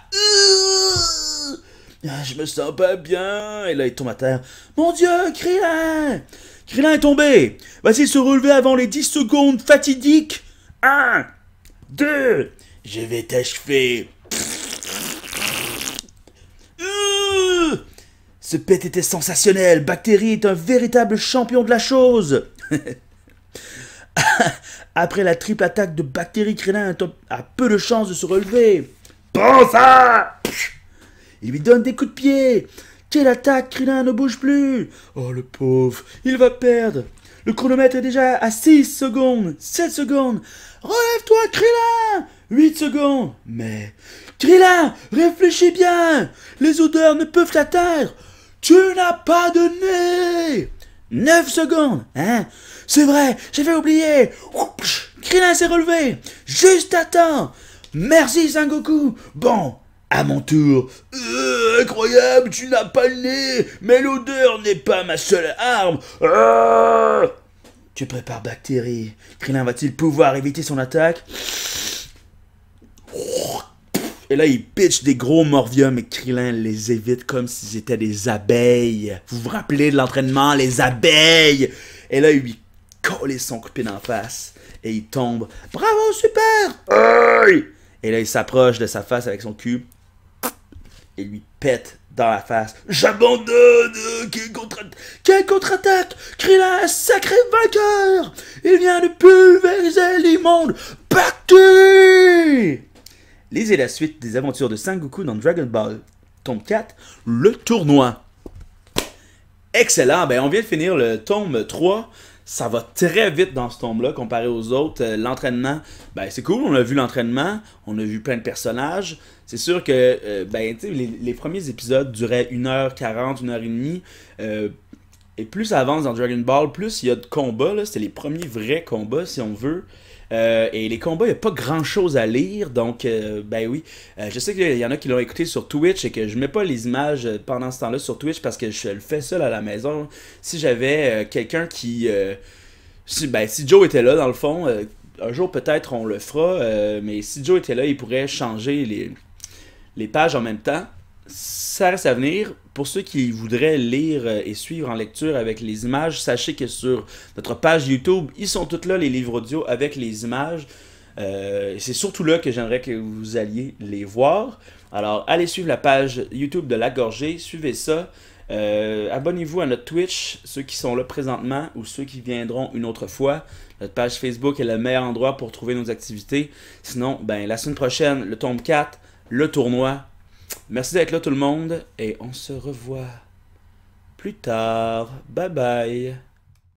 Je me sens pas bien. Et là, il tombe à terre. Mon Dieu, Krillin! Krillin est tombé. Vas-y, se relever avant les 10 secondes fatidiques. 1, 2, je vais t'achever. Ce pet était sensationnel. Bactérie est un véritable champion de la chose. Après la triple attaque de Bactérie, Krillin a peu de chances de se relever. Prends ça! Il lui donne des coups de pied. Quelle attaque, Krillin ne bouge plus. Oh, le pauvre, il va perdre. Le chronomètre est déjà à 6 secondes, 7 secondes. Relève-toi, Krillin! 8 secondes. Mais, Krillin, réfléchis bien. Les odeurs ne peuvent t'atteindre. Tu n'as pas de nez. 9 secondes, hein? C'est vrai, j'avais oublié. Krillin s'est relevé. Juste à temps. Merci, Sangoku. Bon, à mon tour. Incroyable, tu n'as pas le nez. Mais l'odeur n'est pas ma seule arme. Tu prépares Bactérie. Krillin va-t-il pouvoir éviter son attaque? Et là, il pitch des gros morviums et Krillin les évite comme s'ils étaient des abeilles. Vous vous rappelez de l'entraînement, les abeilles? Et là, il lui colle son coup de pied d'en face. Et il tombe. Bravo, super! Aïe! Et là, il s'approche de sa face avec son cul. Et lui pète dans la face. J'abandonne! Quelle contre-attaque! Krillin, un sacré vainqueur! Il vient de pulvériser l'immonde Bactérie! Lisez la suite des aventures de Sangoku dans Dragon Ball, tome 4, le tournoi. Excellent, ben on vient de finir le tome 3. Ça va très vite dans ce tome-là comparé aux autres. L'entraînement, ben c'est cool, on a vu l'entraînement, on a vu plein de personnages. C'est sûr que ben, les premiers épisodes duraient 1h40, 1h30. Et plus ça avance dans Dragon Ball, plus il y a de combats. C'était les premiers vrais combats, si on veut. Et les combats, il n'y a pas grand chose à lire, donc ben oui, je sais qu'il y en a qui l'ont écouté sur Twitch et que je mets pas les images pendant ce temps-là sur Twitch parce que je le fais seul à la maison. Si j'avais quelqu'un qui... si Joe était là, dans le fond, un jour peut-être on le fera, mais si Joe était là, il pourrait changer les pages en même temps. Ça reste à venir. Pour ceux qui voudraient lire et suivre en lecture avec les images, sachez que sur notre page YouTube, ils sont tous là, les livres audio avec les images. C'est surtout là que j'aimerais que vous alliez les voir. Alors, allez suivre la page YouTube de La Gorgée, suivez ça. Abonnez-vous à notre Twitch, ceux qui sont là présentement ou ceux qui viendront une autre fois. Notre page Facebook est le meilleur endroit pour trouver nos activités. Sinon, ben, la semaine prochaine, le tome 4, le tournoi. Merci d'être là tout le monde et on se revoit plus tard. Bye bye.